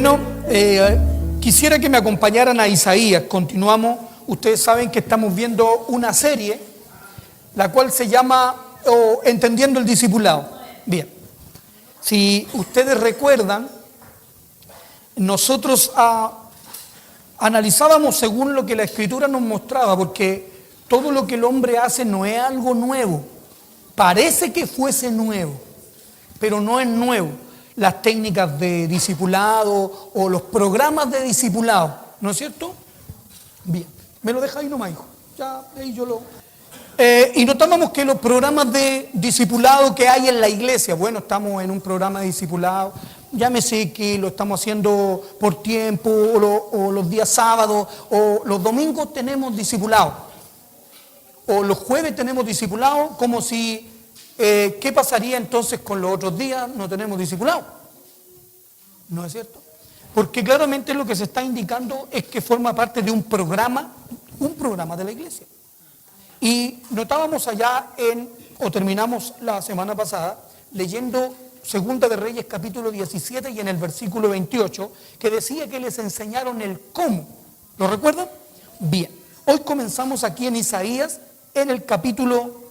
Bueno, quisiera que me acompañaran a Isaías. Continuamos. Ustedes saben que estamos viendo una serie, la cual se llama Entendiendo el Discipulado. Bien, si ustedes recuerdan, nosotros analizábamos según lo que la Escritura nos mostraba, porque todo lo que el hombre hace no es algo nuevo. Parece que fuese nuevo, pero no es nuevo. Las técnicas de discipulado o los programas de discipulado, ¿no es cierto? Bien, me lo deja ahí nomás, hijo. Ya, ahí yo lo... y notábamos que los programas de discipulado que hay en la iglesia, bueno, estamos en un programa de discipulado, llámese que lo estamos haciendo por tiempo, o los días sábados, o los domingos tenemos discipulado, o los jueves tenemos discipulado, como si... ¿qué pasaría entonces con los otros días? No tenemos discipulado. ¿No es cierto? Porque claramente lo que se está indicando es que forma parte de un programa de la iglesia. Y notábamos allá terminamos la semana pasada leyendo Segunda de Reyes capítulo 17 y en el versículo 28, que decía que les enseñaron el cómo. ¿Lo recuerdan? Bien, hoy comenzamos aquí en Isaías en el capítulo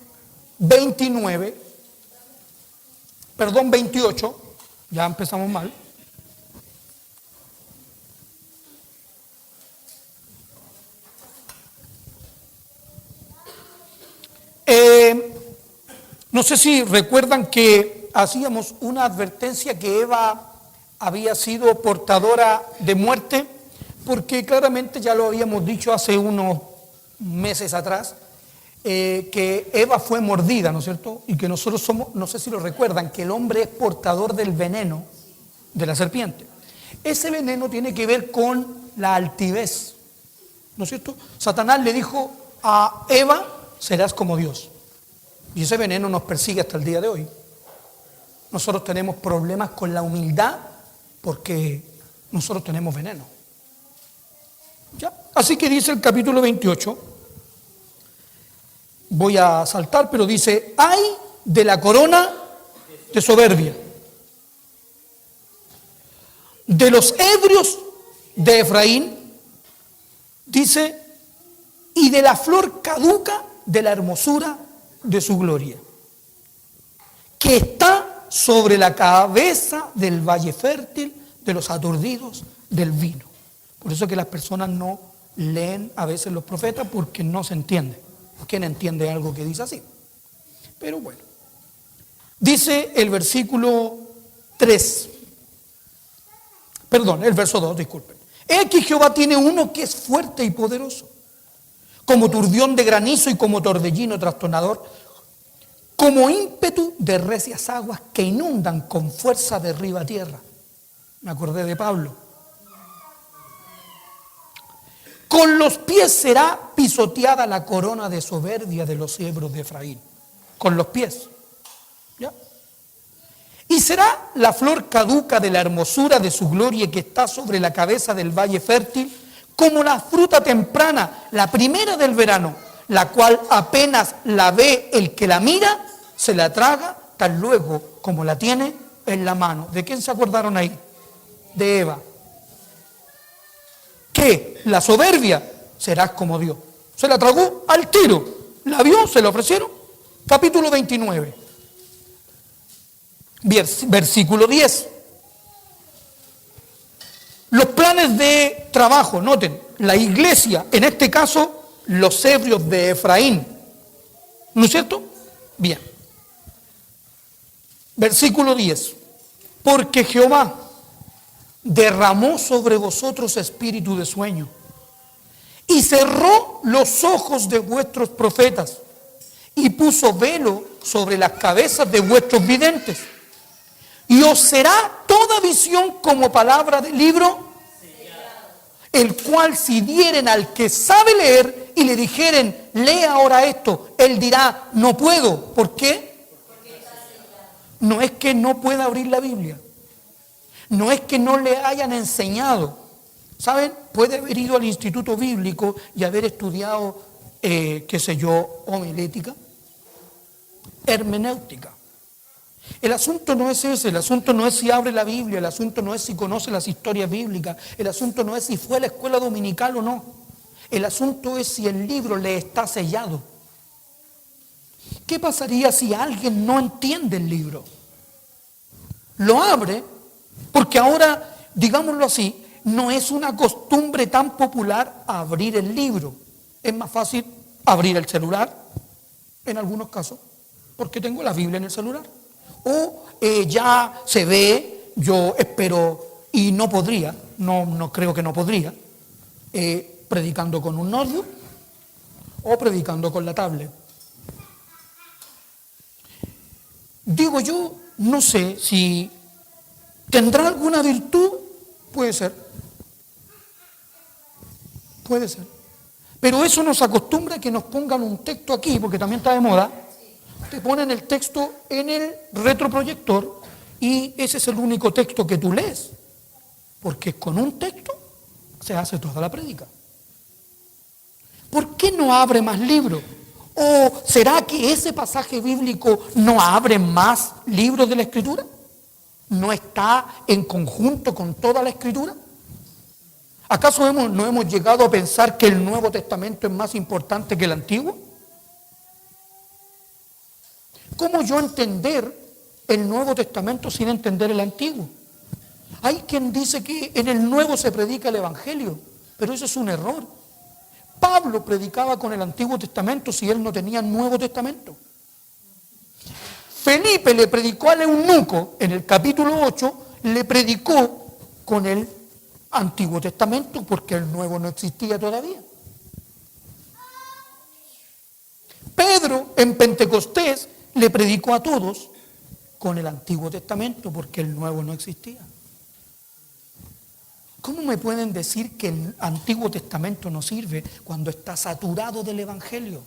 28, ya empezamos mal. No sé si recuerdan que hacíamos una advertencia que Eva había sido portadora de muerte, porque claramente ya lo habíamos dicho hace unos meses atrás, que Eva fue mordida, ¿no es cierto? Y que nosotros somos, no sé si lo recuerdan, que el hombre es portador del veneno de la serpiente. Ese veneno tiene que ver con la altivez, ¿no es cierto? Satanás le dijo a Eva, serás como Dios. Y ese veneno nos persigue hasta el día de hoy. Nosotros tenemos problemas con la humildad porque nosotros tenemos veneno. ¿Ya? Así que dice el capítulo 28, voy a saltar, pero dice, ay de la corona de soberbia, de los ebrios de Efraín, dice, y de la flor caduca de la hermosura de su gloria, que está sobre la cabeza del valle fértil de los aturdidos del vino. Por eso que las personas no leen a veces los profetas, porque no se entiende. ¿Quién entiende algo que dice así? Pero bueno, dice el versículo 3, perdón, el verso 2, disculpen. He aquí Jehová tiene uno que es fuerte y poderoso, como turbión de granizo y como torbellino trastornador, como ímpetu de recias aguas que inundan con fuerza de arriba a tierra. Me acordé de Pablo. Con los pies será pisoteada la corona de soberbia de los cedros de Efraín. Con los pies. ¿Ya? Y será la flor caduca de la hermosura de su gloria que está sobre la cabeza del valle fértil, como la fruta temprana, la primera del verano, la cual apenas la ve el que la mira, se la traga tan luego como la tiene en la mano. ¿De quién se acordaron ahí? De Eva. Que la soberbia serás como Dios. Se la tragó al tiro. La vio, se la ofrecieron. Capítulo 29. Versículo 10. Los planes de trabajo, noten, la iglesia, en este caso, los ebrios de Efraín. ¿No es cierto? Bien. Versículo 10. Porque Jehová derramó sobre vosotros espíritu de sueño y cerró los ojos de vuestros profetas y puso velo sobre las cabezas de vuestros videntes. Y os será toda visión como palabra del libro, el cual si dieren al que sabe leer y le dijeren, lee ahora esto, él dirá, no puedo. ¿Por qué? No es que no pueda abrir la Biblia. No es que no le hayan enseñado. ¿Saben? Puede haber ido al instituto bíblico y haber estudiado, qué sé yo, homilética, hermenéutica. El asunto no es ese, el asunto no es si abre la Biblia, el asunto no es si conoce las historias bíblicas, el asunto no es si fue a la escuela dominical o no. El asunto es si el libro le está sellado. ¿Qué pasaría si alguien no entiende el libro? Lo abre, porque ahora, digámoslo así, no es una costumbre tan popular abrir el libro. Es más fácil abrir el celular, en algunos casos, porque tengo la Biblia en el celular. O ya se ve, yo espero, y no podría, no creo que no podría, predicando con un notebook o predicando con la tablet. Digo yo, no sé si tendrá alguna virtud, puede ser. Puede ser. Pero eso nos acostumbra a que nos pongan un texto aquí, porque también está de moda. Te ponen el texto en el retroproyector y ese es el único texto que tú lees. Porque con un texto se hace toda la prédica. ¿Por qué no abre más libros? ¿O será que ese pasaje bíblico no abre más libros de la Escritura? ¿No está en conjunto con toda la Escritura? ¿Acaso no hemos llegado a pensar que el Nuevo Testamento es más importante que el Antiguo? ¿Cómo yo entender el Nuevo Testamento sin entender el Antiguo? Hay quien dice que en el Nuevo se predica el Evangelio, pero eso es un error. Pablo predicaba con el Antiguo Testamento si él no tenía el Nuevo Testamento. Felipe le predicó al eunuco en el capítulo 8, le predicó con el Antiguo Testamento porque el Nuevo no existía todavía. Pedro en Pentecostés le predicó a todos con el Antiguo Testamento porque el Nuevo no existía. ¿Cómo me pueden decir que el Antiguo Testamento no sirve cuando está saturado del Evangelio?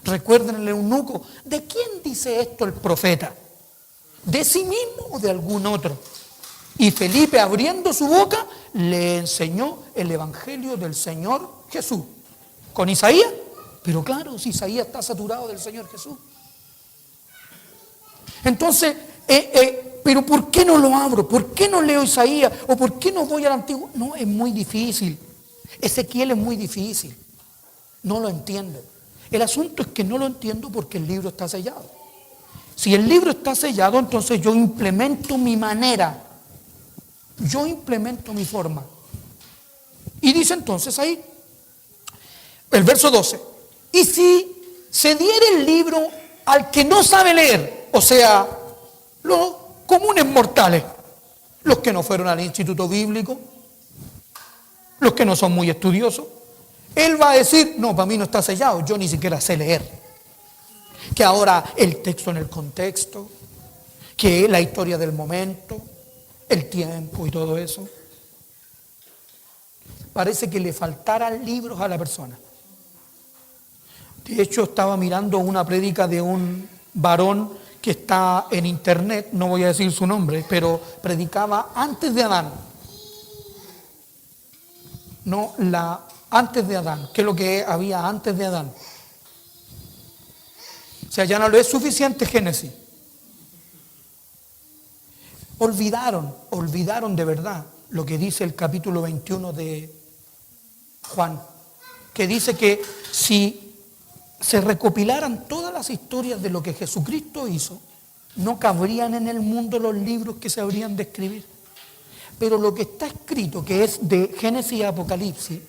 Recuerden el eunuco, ¿de quién dice esto el profeta? ¿De sí mismo o de algún otro? Y Felipe, abriendo su boca, le enseñó el Evangelio del Señor Jesús. ¿Con Isaías? Pero claro, si Isaías está saturado del Señor Jesús. Entonces, pero ¿por qué no lo abro? ¿Por qué no leo Isaías? ¿O por qué no voy al Antiguo? No, es muy difícil. Ezequiel es muy difícil. No lo entiendo. El asunto es que no lo entiendo porque el libro está sellado. Si el libro está sellado, entonces yo implemento mi manera. Yo implemento mi forma. Y dice entonces ahí, el verso 12. Y si se diera el libro al que no sabe leer, o sea, los comunes mortales, los que no fueron al instituto bíblico, los que no son muy estudiosos, él va a decir, no, para mí no está sellado, yo ni siquiera sé leer. Que ahora el texto en el contexto, que la historia del momento, el tiempo y todo eso. Parece que le faltaran libros a la persona. De hecho, estaba mirando una prédica de un varón que está en internet, no voy a decir su nombre, pero predicaba antes de Adán. No, antes de Adán, ¿qué es lo que había antes de Adán? O sea, ya no lo es suficiente Génesis. Olvidaron de verdad lo que dice el capítulo 21 de Juan, que dice que si se recopilaran todas las historias de lo que Jesucristo hizo, no cabrían en el mundo los libros que se habrían de escribir. Pero lo que está escrito, que es de Génesis y Apocalipsis,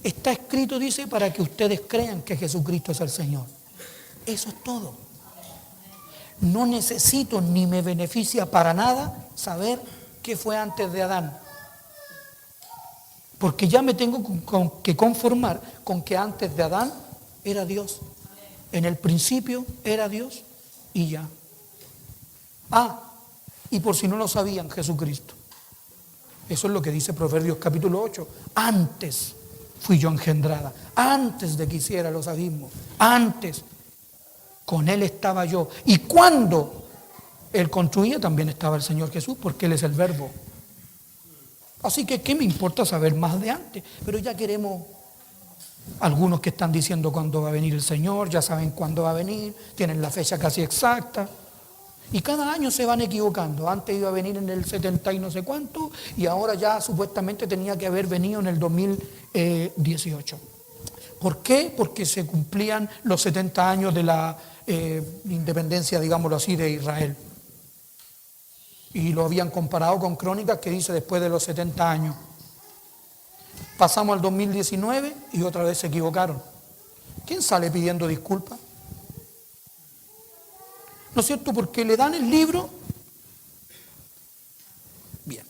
está escrito, dice, para que ustedes crean que Jesucristo es el Señor. Eso es todo. No necesito ni me beneficia para nada saber qué fue antes de Adán. Porque ya me tengo que conformar con que antes de Adán era Dios. En el principio era Dios y ya. Y por si no lo sabían, Jesucristo. Eso es lo que dice Proverbios capítulo 8. Antes fui yo engendrada, antes de que hiciera los abismos, antes con Él estaba yo. Y cuando Él construía también estaba el Señor Jesús, porque Él es el Verbo. Así que, ¿qué me importa saber más de antes? Pero ya queremos, algunos que están diciendo cuándo va a venir el Señor, ya saben cuándo va a venir, tienen la fecha casi exacta. Y cada año se van equivocando. Antes iba a venir en el 70 y no sé cuánto, y ahora ya supuestamente tenía que haber venido en el 2018. ¿Por qué? Porque se cumplían los 70 años de la independencia, digámoslo así, de Israel. Y lo habían comparado con Crónicas que dice después de los 70 años. Pasamos al 2019 y otra vez se equivocaron. ¿Quién sale pidiendo disculpas? ¿No es cierto? Porque le dan el libro. Bien.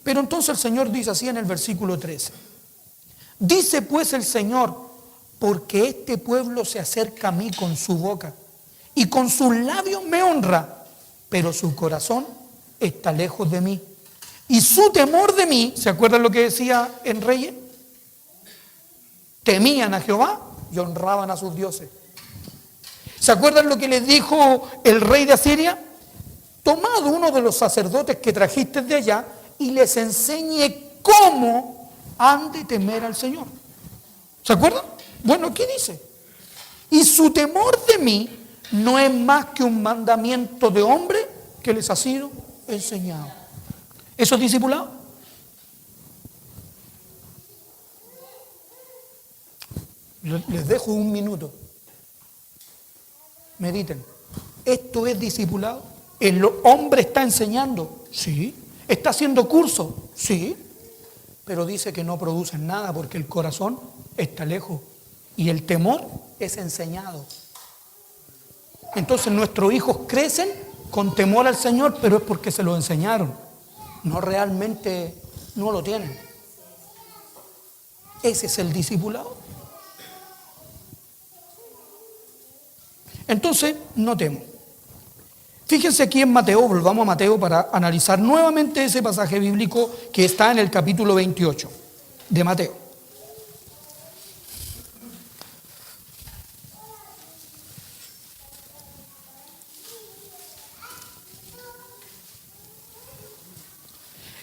Pero entonces el Señor dice así en el versículo 13. Dice pues el Señor, porque este pueblo se acerca a mí con su boca y con sus labios me honra, pero su corazón está lejos de mí. Y su temor de mí, ¿se acuerdan lo que decía en Reyes? Temían a Jehová y honraban a sus dioses. ¿Se acuerdan lo que les dijo el rey de Asiria? Tomad uno de los sacerdotes que trajiste de allá y les enseñe cómo han de temer al Señor. ¿Se acuerdan? Bueno, ¿qué dice? Y su temor de mí no es más que un mandamiento de hombre que les ha sido enseñado. ¿Eso es discipulado? Les dejo un minuto. Mediten. ¿Esto es discipulado? ¿El hombre está enseñando? Sí. ¿Está haciendo curso? Sí. Pero dice que no producen nada porque el corazón está lejos. Y el temor es enseñado. Entonces nuestros hijos crecen con temor al Señor, pero es porque se lo enseñaron. No realmente no lo tienen. Ese es el discipulado. Entonces, notemos. Fíjense aquí en Mateo, volvamos a Mateo para analizar nuevamente ese pasaje bíblico que está en el capítulo 28 de Mateo.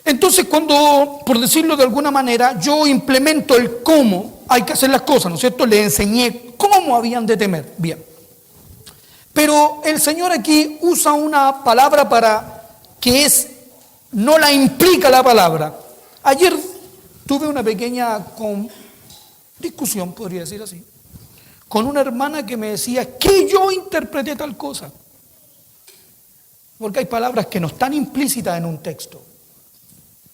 Entonces, cuando, por decirlo de alguna manera, yo implemento el cómo hay que hacer las cosas, ¿no es cierto? Le enseñé cómo habían de temer. Bien. Pero el Señor aquí usa una palabra para que no la implica la palabra. Ayer tuve una pequeña discusión, podría decir así, con una hermana que me decía que yo interpreté tal cosa. Porque hay palabras que no están implícitas en un texto,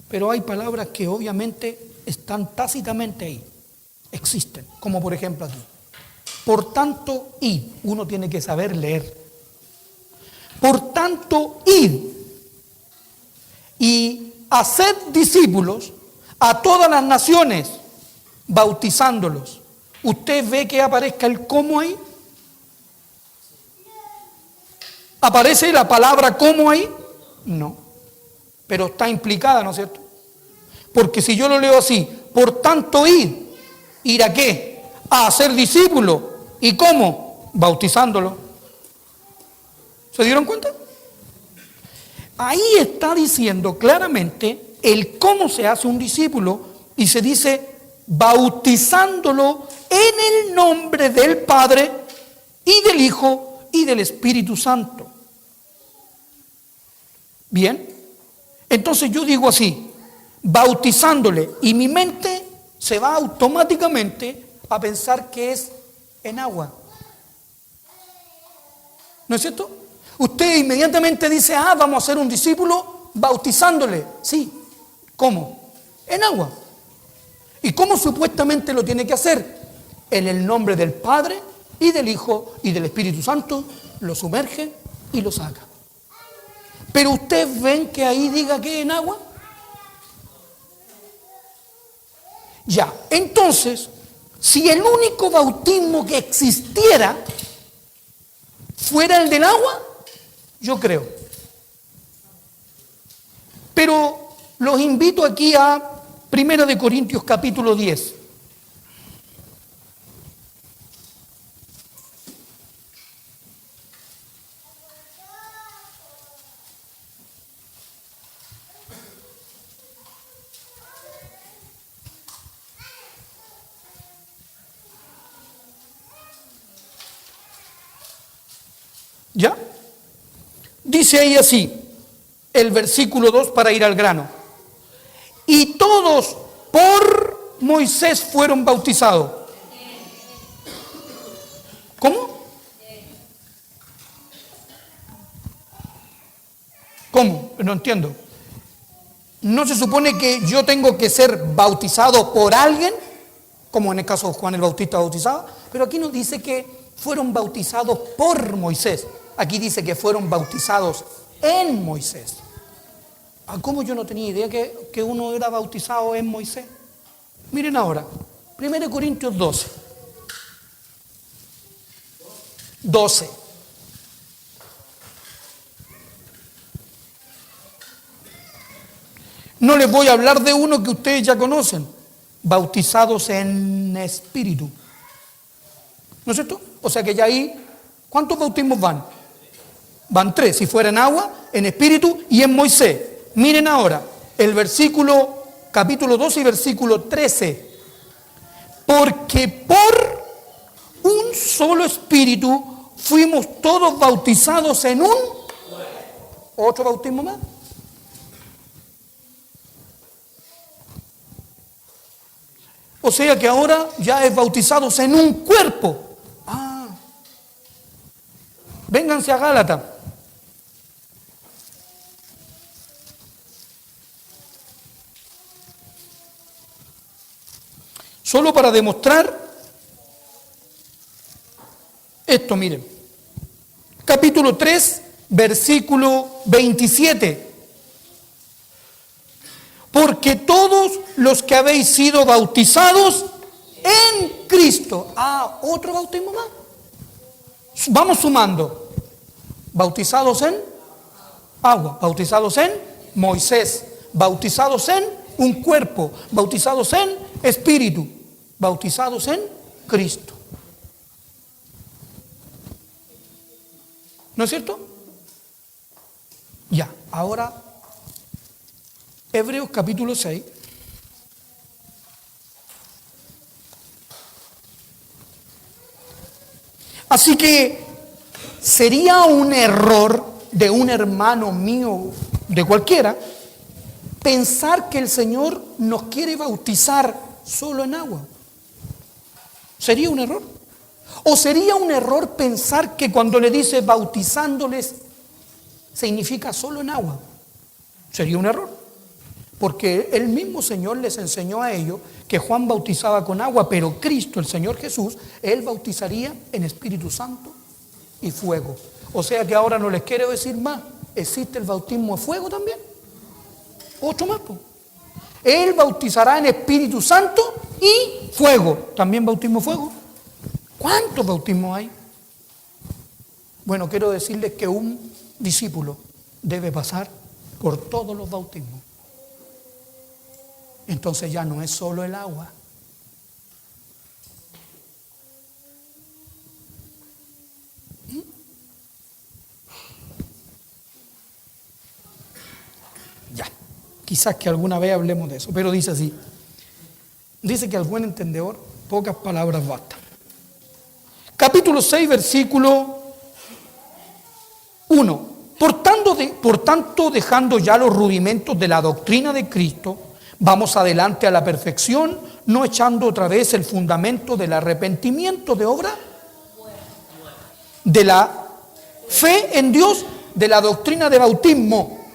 pero hay palabras que obviamente están tácitamente ahí, existen, como por ejemplo aquí. Por tanto, id. Uno tiene que saber leer. Por tanto, id. Y haced discípulos a todas las naciones, bautizándolos. ¿Usted ve que aparezca el cómo ahí? ¿Aparece la palabra cómo ahí? No. Pero está implicada, ¿no es cierto? Porque si yo lo leo así, por tanto, id. ¿Ir a qué? A hacer discípulos. ¿Y cómo? Bautizándolo. ¿Se dieron cuenta? Ahí está diciendo claramente el cómo se hace un discípulo y se dice bautizándolo en el nombre del Padre y del Hijo y del Espíritu Santo. Bien, entonces yo digo así, bautizándole, y mi mente se va automáticamente a pensar que es en agua. ¿No es cierto? Usted inmediatamente dice, vamos a hacer un discípulo bautizándole. Sí. ¿Cómo? En agua. ¿Y cómo supuestamente lo tiene que hacer? En el nombre del Padre y del Hijo y del Espíritu Santo, lo sumerge y lo saca. Pero ustedes ven que ahí diga que en agua. Ya, entonces, si el único bautismo que existiera fuera el del agua, yo creo. Pero los invito aquí a 1 Corintios capítulo 10. ¿Ya? Dice ahí así, el versículo 2 para ir al grano. Y todos por Moisés fueron bautizados. ¿Cómo? ¿Cómo? No entiendo. ¿No se supone que yo tengo que ser bautizado por alguien? Como en el caso de Juan el Bautista bautizado. Pero aquí nos dice que fueron bautizados por Moisés. Aquí dice que fueron bautizados en Moisés. ¿Cómo yo no tenía idea que uno era bautizado en Moisés? Miren ahora, 1 Corintios 12. No les voy a hablar de uno que ustedes ya conocen, bautizados en espíritu. ¿No es cierto? O sea que ya ahí, ¿cuántos bautismos van? Van 3, si fuera en agua, en espíritu y en Moisés. Miren ahora, el versículo, capítulo 12 y versículo 13. Porque por un solo espíritu fuimos todos bautizados en un... ¿Otro bautismo más? O sea que ahora ya es bautizados en un cuerpo. Vénganse a Gálatas. Solo para demostrar esto, miren. Capítulo 3, versículo 27. Porque todos los que habéis sido bautizados en Cristo. Otro bautismo más. Vamos sumando. Bautizados en agua, bautizados en Moisés, bautizados en un cuerpo, bautizados en espíritu, bautizados en Cristo. ¿No es cierto? Ya, ahora Hebreos capítulo 6. Así que sería un error de un hermano mío, de cualquiera, pensar que el Señor nos quiere bautizar solo en agua. ¿Sería un error? ¿O sería un error pensar que cuando le dice bautizándoles significa solo en agua? Sería un error. Porque el mismo Señor les enseñó a ellos que Juan bautizaba con agua, pero Cristo, el Señor Jesús, Él bautizaría en Espíritu Santo y fuego. O sea que ahora no les quiero decir más. ¿Existe el bautismo de fuego también? Otro más, pues. Él bautizará en Espíritu Santo y fuego. ¿También bautismo de fuego? ¿Cuántos bautismos hay? Bueno, quiero decirles que un discípulo debe pasar por todos los bautismos. Entonces ya no es solo el agua. Ya, quizás que alguna vez hablemos de eso, pero dice así. Dice que al buen entendedor pocas palabras bastan. Capítulo 6, versículo 1. Por tanto, dejando ya los rudimentos de la doctrina de Cristo, vamos adelante a la perfección, no echando otra vez el fundamento del arrepentimiento de obra, de la fe en Dios, de la doctrina de bautismo.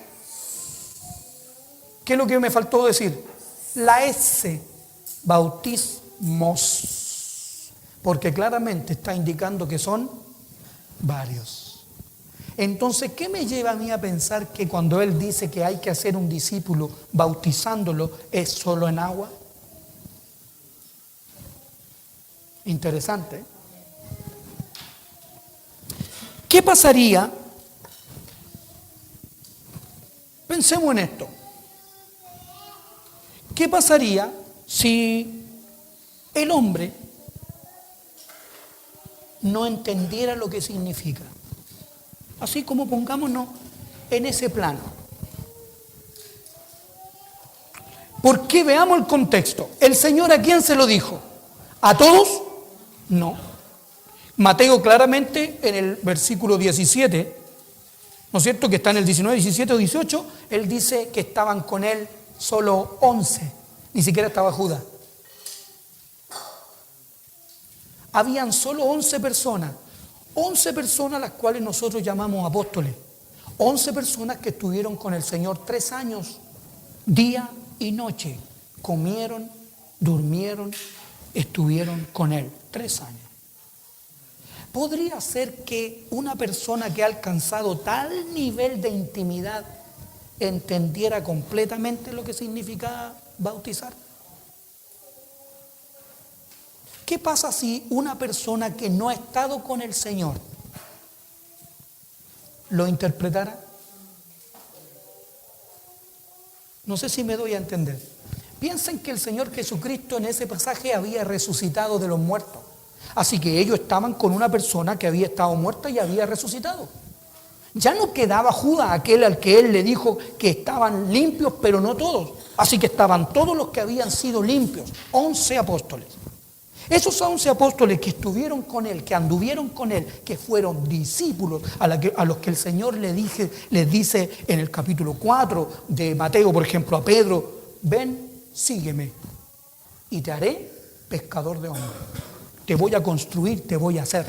¿Qué es lo que me faltó decir? La S, bautismos, porque claramente está indicando que son varios. Entonces, ¿qué me lleva a mí a pensar que cuando Él dice que hay que hacer un discípulo bautizándolo es solo en agua? Interesante, ¿eh? ¿Qué pasaría? Pensemos en esto. ¿Qué pasaría si el hombre no entendiera lo que significa? Así como pongámonos en ese plano. Porque veamos el contexto. ¿El Señor a quién se lo dijo? ¿A todos? No. Mateo claramente en el versículo 17 ¿no es cierto? Que está en el 19, 17 o 18, él dice que estaban con él solo 11, ni siquiera estaba Judas. Habían solo 11 personas las cuales nosotros llamamos apóstoles, 11 personas que estuvieron con el Señor 3 años, día y noche, comieron, durmieron, estuvieron con Él 3 años. ¿Podría ser que una persona que ha alcanzado tal nivel de intimidad entendiera completamente lo que significa bautizar? ¿Qué pasa si una persona que no ha estado con el Señor lo interpretara? No sé si me doy a entender. Piensen que el Señor Jesucristo en ese pasaje había resucitado de los muertos. Así que ellos estaban con una persona que había estado muerta y había resucitado. Ya no quedaba Judas, aquel al que él le dijo que estaban limpios, pero no todos. Así que estaban todos los que habían sido limpios, 11 apóstoles. Esos 11 apóstoles que estuvieron con él, que anduvieron con él, que fueron discípulos, a los que el Señor les dice en el capítulo 4 de Mateo, por ejemplo, a Pedro: ven, sígueme y te haré pescador de hombres. Te voy a construir, te voy a hacer.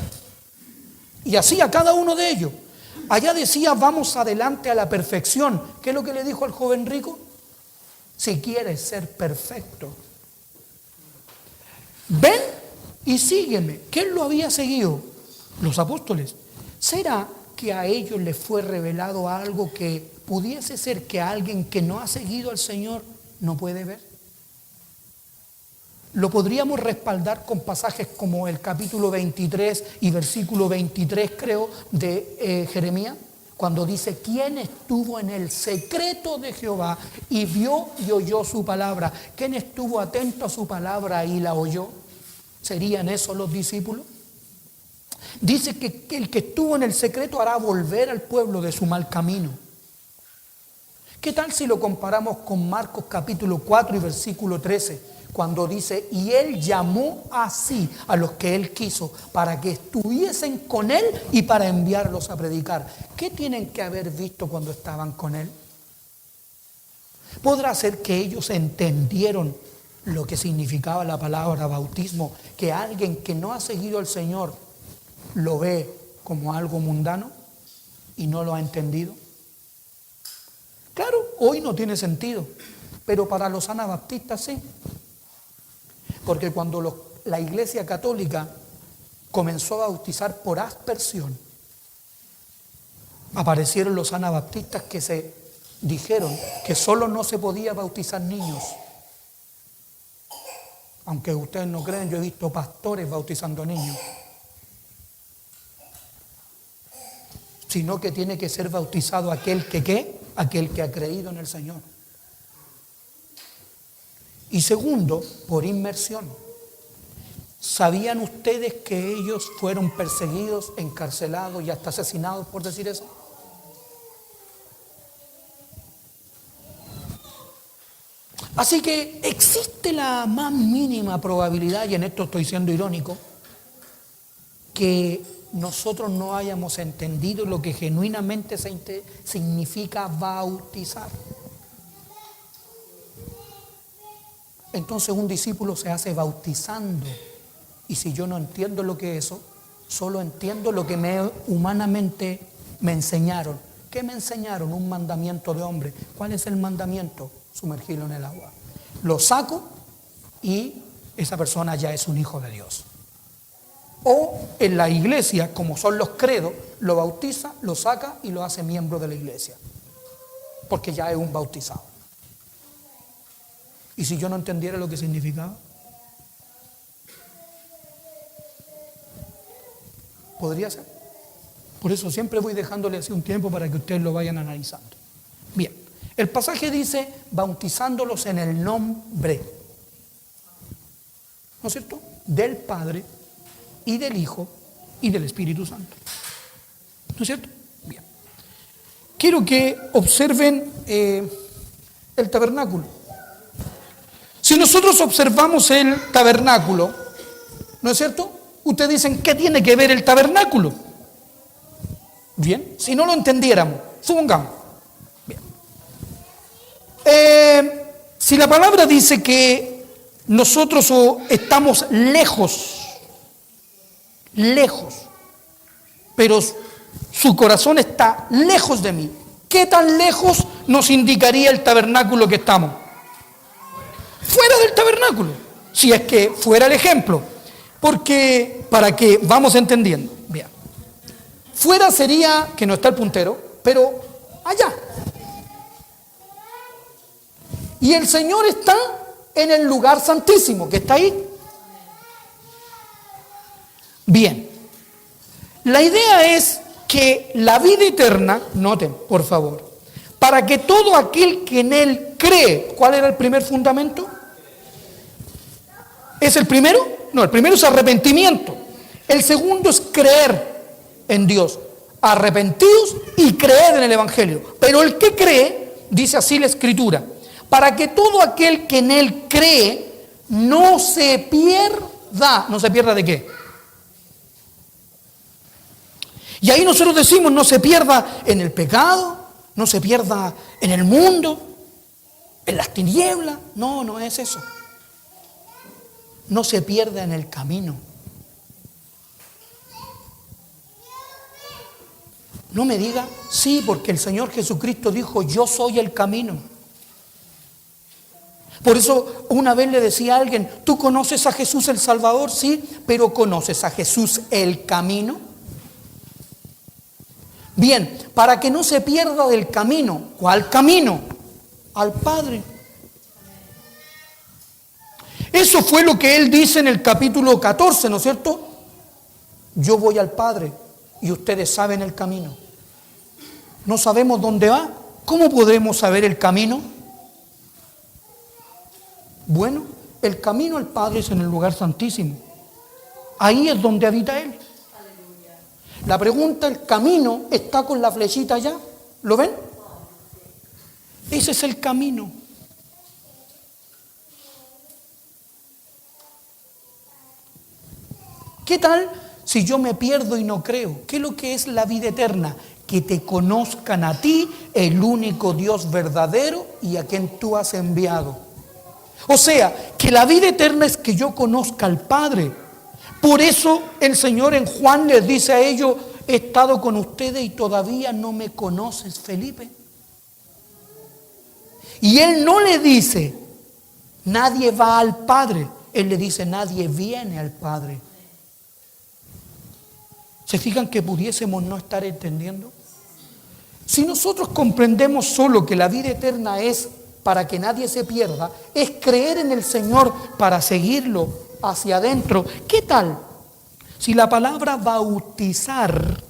Y así a cada uno de ellos. Allá decía: vamos adelante a la perfección. ¿Qué es lo que le dijo al joven rico? Si quieres ser perfecto, ven y sígueme. ¿Quién lo había seguido? Los apóstoles. ¿Será que a ellos les fue revelado algo que pudiese ser que alguien que no ha seguido al Señor no puede ver? Lo podríamos respaldar con pasajes como el capítulo 23 y versículo 23, creo, de Jeremías, cuando dice: ¿quién estuvo en el secreto de Jehová y vio y oyó su palabra? ¿Quién estuvo atento a su palabra y la oyó? ¿Serían esos los discípulos? Dice que el que estuvo en el secreto hará volver al pueblo de su mal camino. ¿Qué tal si lo comparamos con Marcos capítulo 4 y versículo 13? Cuando dice: y él llamó así a los que él quiso para que estuviesen con él y para enviarlos a predicar. ¿Qué tienen que haber visto cuando estaban con él? ¿Podrá ser que ellos entendieron lo que significaba la palabra bautismo, que alguien que no ha seguido al Señor lo ve como algo mundano y no lo ha entendido? Claro, hoy no tiene sentido, pero para los anabaptistas sí. Porque cuando la Iglesia Católica comenzó a bautizar por aspersión, aparecieron los anabaptistas que se dijeron que solo no se podía bautizar niños. Aunque ustedes no creen, yo he visto pastores bautizando niños. Sino que tiene que ser bautizado aquel que ¿qué? Aquel que ha creído en el Señor. Y segundo, por inmersión. ¿Sabían ustedes que ellos fueron perseguidos, encarcelados y hasta asesinados por decir eso? Así que existe la más mínima probabilidad, y en esto estoy siendo irónico, que nosotros no hayamos entendido lo que genuinamente significa bautizar. Entonces un discípulo se hace bautizando, y si yo no entiendo lo que es eso, solo entiendo lo que humanamente me enseñaron. ¿Qué me enseñaron? Un mandamiento de hombre. ¿Cuál es el mandamiento? Sumergirlo en el agua. Lo saco y esa persona ya es un hijo de Dios. O en la iglesia, como son los credos, lo bautiza, lo saca y lo hace miembro de la iglesia, porque ya es un bautizado. ¿Y si yo no entendiera lo que significaba? Podría ser. Por eso siempre voy dejándole así un tiempo para que ustedes lo vayan analizando. Bien, el pasaje dice: bautizándolos en el nombre, ¿no es cierto?, del Padre y del Hijo y del Espíritu Santo. ¿No es cierto? Bien. Quiero que observen el tabernáculo. Si nosotros observamos el tabernáculo, ¿no es cierto? Ustedes dicen: ¿qué tiene que ver el tabernáculo? Bien, si no lo entendiéramos, Supongamos. Bien. Si la palabra dice que nosotros estamos lejos, pero su corazón está lejos de mí, ¿qué tan lejos nos indicaría el tabernáculo que estamos? Fuera del tabernáculo, si es que fuera el ejemplo, porque para que vamos entendiendo. Bien. Fuera sería que no está el puntero, pero allá. Y el Señor está en el lugar santísimo, que está ahí. Bien. La idea es que la vida eterna, noten, por favor, para que todo aquel que en Él cree, ¿cuál era el primer fundamento? ¿Es el primero? No, el primero es arrepentimiento. El segundo es creer en Dios. Arrepentidos y creer en el Evangelio. Pero el que cree, dice así la Escritura, para que todo aquel que en Él cree no se pierda. ¿No se pierda de qué? Y ahí nosotros decimos, no se pierda en el pecado, no se pierda en el mundo, en las tinieblas. No, no es eso. No se pierda en el camino. No me diga, sí, porque el Señor Jesucristo dijo, yo soy el camino. Por eso una vez le decía a alguien, ¿tú conoces a Jesús el Salvador? Sí, pero ¿conoces a Jesús el camino? Bien, para que no se pierda del camino. ¿Cuál camino? Al Padre. Eso fue lo que Él dice en el capítulo 14, ¿no es cierto? Yo voy al Padre y ustedes saben el camino. ¿No sabemos dónde va? ¿Cómo podremos saber el camino? Bueno, el camino al Padre es en el lugar santísimo. Ahí es donde habita Él. La pregunta, el camino está con la flechita allá. ¿Lo ven? Ese es el camino. ¿Qué tal si yo me pierdo y no creo? ¿Qué es lo que es la vida eterna? Que te conozcan a ti, el único Dios verdadero y a quien tú has enviado. O sea, que la vida eterna es que yo conozca al Padre. Por eso el Señor en Juan les dice a ellos, he estado con ustedes y todavía no me conoces, Felipe. Y Él no le dice, nadie va al Padre. Él le dice, nadie viene al Padre. ¿Se fijan que pudiésemos no estar entendiendo? Si nosotros comprendemos solo que la vida eterna es para que nadie se pierda, es creer en el Señor para seguirlo hacia adentro. ¿Qué tal si la palabra bautizar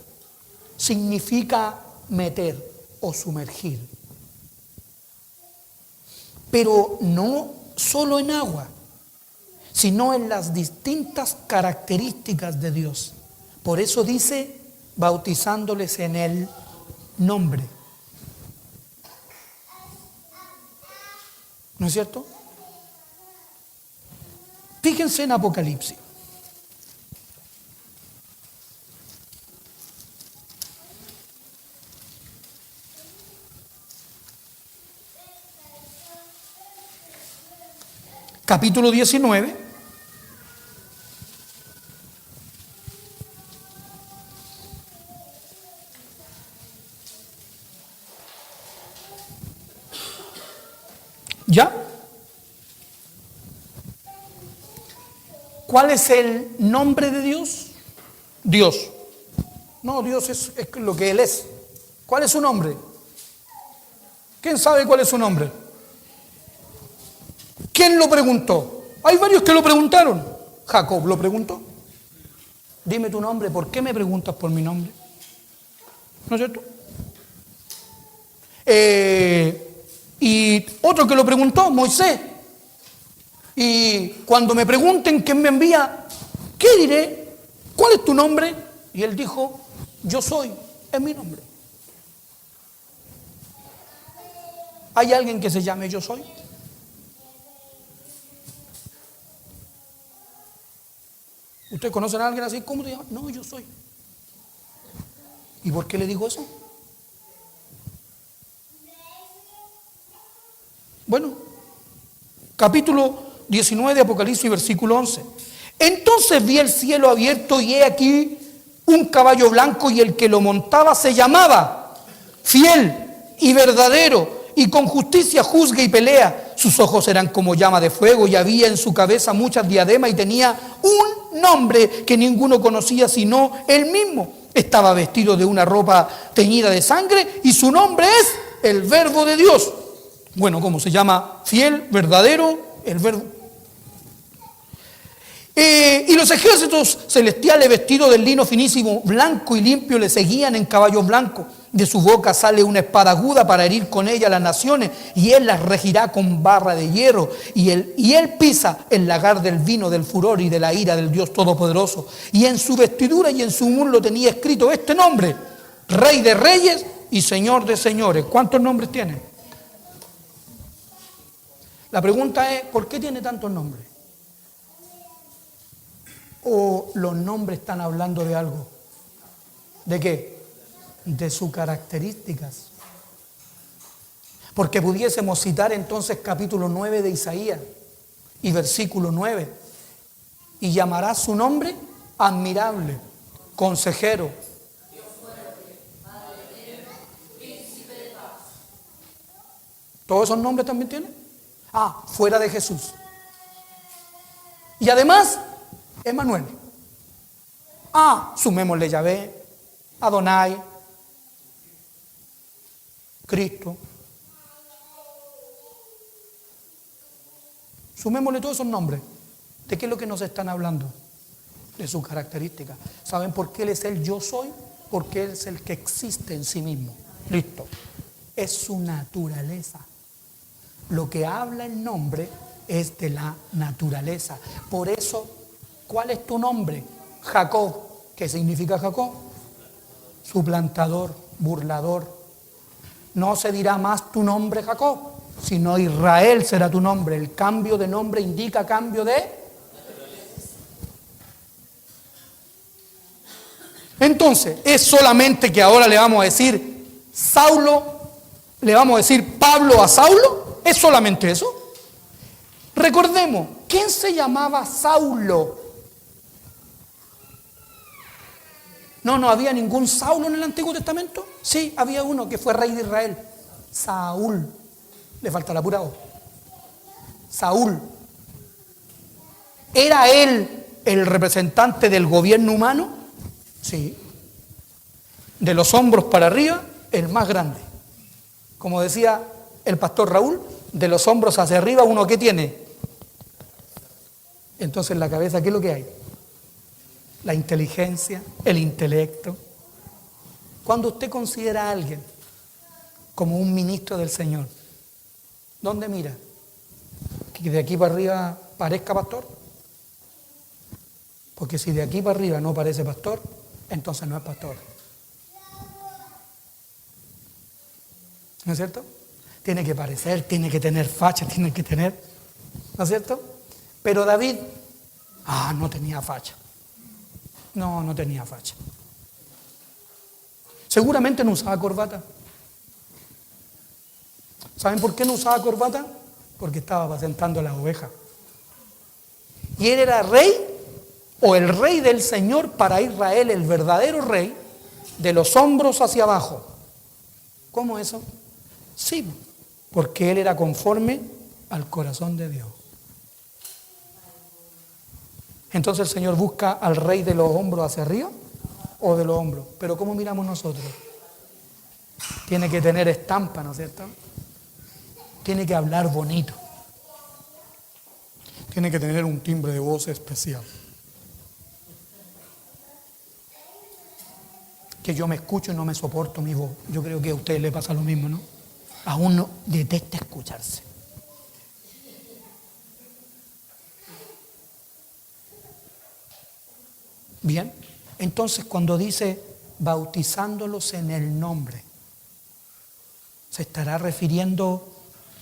significa meter o sumergir? Pero no solo en agua, sino en las distintas características de Dios. Por eso dice, bautizándoles en el nombre. ¿No es cierto? Fíjense en Apocalipsis. Capítulo 19. ¿Ya? ¿Cuál es el nombre de Dios? Dios. No, Dios es lo que Él es. ¿Cuál es su nombre? ¿Quién sabe cuál es su nombre? ¿Quién lo preguntó? Hay varios que lo preguntaron. Jacob lo preguntó. Dime tu nombre, ¿por qué me preguntas por mi nombre? ¿No es cierto? Y otro que lo preguntó, Moisés. Y cuando me pregunten quién me envía, ¿qué diré? ¿Cuál es tu nombre? Y él dijo, yo soy, es mi nombre. ¿Hay alguien que se llame yo soy? ¿Usted conoce a alguien así? ¿Cómo te llamas? No, yo soy. ¿Y por qué le digo eso? Capítulo 19 de Apocalipsis, versículo 11. Entonces vi el cielo abierto y he aquí un caballo blanco y el que lo montaba se llamaba Fiel y Verdadero y con justicia juzga y pelea. Sus ojos eran como llama de fuego y había en su cabeza muchas diademas y tenía un nombre que ninguno conocía sino él mismo. Estaba vestido de una ropa teñida de sangre y su nombre es el Verbo de Dios. Bueno, ¿cómo se llama? Fiel, verdadero, el Verbo. Y los ejércitos celestiales vestidos de lino finísimo, blanco y limpio, le seguían en caballos blancos. De su boca sale una espada aguda para herir con ella a las naciones, y él las regirá con barra de hierro. Y él pisa el lagar del vino, del furor y de la ira del Dios Todopoderoso. Y en su vestidura y en su muslo tenía escrito este nombre: Rey de Reyes y Señor de Señores. ¿Cuántos nombres tiene? La pregunta es, ¿por qué tiene tantos nombres? ¿O los nombres están hablando de algo? ¿De qué? De sus características. Porque pudiésemos citar entonces capítulo 9 de Isaías y versículo 9. Y llamará su nombre admirable, consejero. ¿Todos esos nombres también tienen? Fuera de Jesús. Y además, Emmanuel. Sumémosle Yahvé, Adonai, Cristo. Sumémosle todos esos nombres. ¿De qué es lo que nos están hablando? De sus características. ¿Saben por qué Él es el yo soy? Porque Él es el que existe en sí mismo. Listo. Es su naturaleza. Lo que habla el nombre es de la naturaleza. Por eso, ¿cuál es tu nombre? Jacob. ¿Qué significa Jacob? Suplantador, burlador. No se dirá más tu nombre Jacob, sino Israel será tu nombre. El cambio de nombre indica cambio de... Entonces, es solamente que ahora le vamos a decir Saulo, le vamos a decir Pablo a Saulo. ¿Es solamente eso? Recordemos, ¿quién se llamaba Saulo? No había ningún Saulo en el Antiguo Testamento. Sí, había uno que fue rey de Israel, Saúl. Le falta la pura O. Saúl. ¿Era él el representante del gobierno humano? Sí. De los hombros para arriba, el más grande. Como decía el pastor Raúl, de los hombros hacia arriba, ¿uno qué tiene? Entonces en la cabeza, ¿qué es lo que hay? La inteligencia, el intelecto. Cuando usted considera a alguien como un ministro del Señor, ¿dónde mira? ¿Que de aquí para arriba parezca pastor? Porque si de aquí para arriba no parece pastor, entonces no es pastor. ¿No es cierto? Tiene que parecer, tiene que tener facha, tiene que tener, ¿no es cierto? Pero David, no tenía facha. No tenía facha. Seguramente no usaba corbata. ¿Saben por qué no usaba corbata? Porque estaba apacentando las ovejas. Y él era rey, o el rey del Señor para Israel, el verdadero rey, de los hombros hacia abajo. ¿Cómo eso? Sí, porque él era conforme al corazón de Dios. Entonces el Señor busca al rey de los hombros hacia arriba o de los hombros. Pero ¿cómo miramos nosotros? Tiene que tener estampa, ¿no es cierto? Tiene que hablar bonito. Tiene que tener un timbre de voz especial. Que yo me escucho y no me soporto mi voz. Yo creo que a ustedes les pasa lo mismo, ¿no? A uno detesta escucharse. Bien, entonces cuando dice bautizándolos en el nombre, ¿se estará refiriendo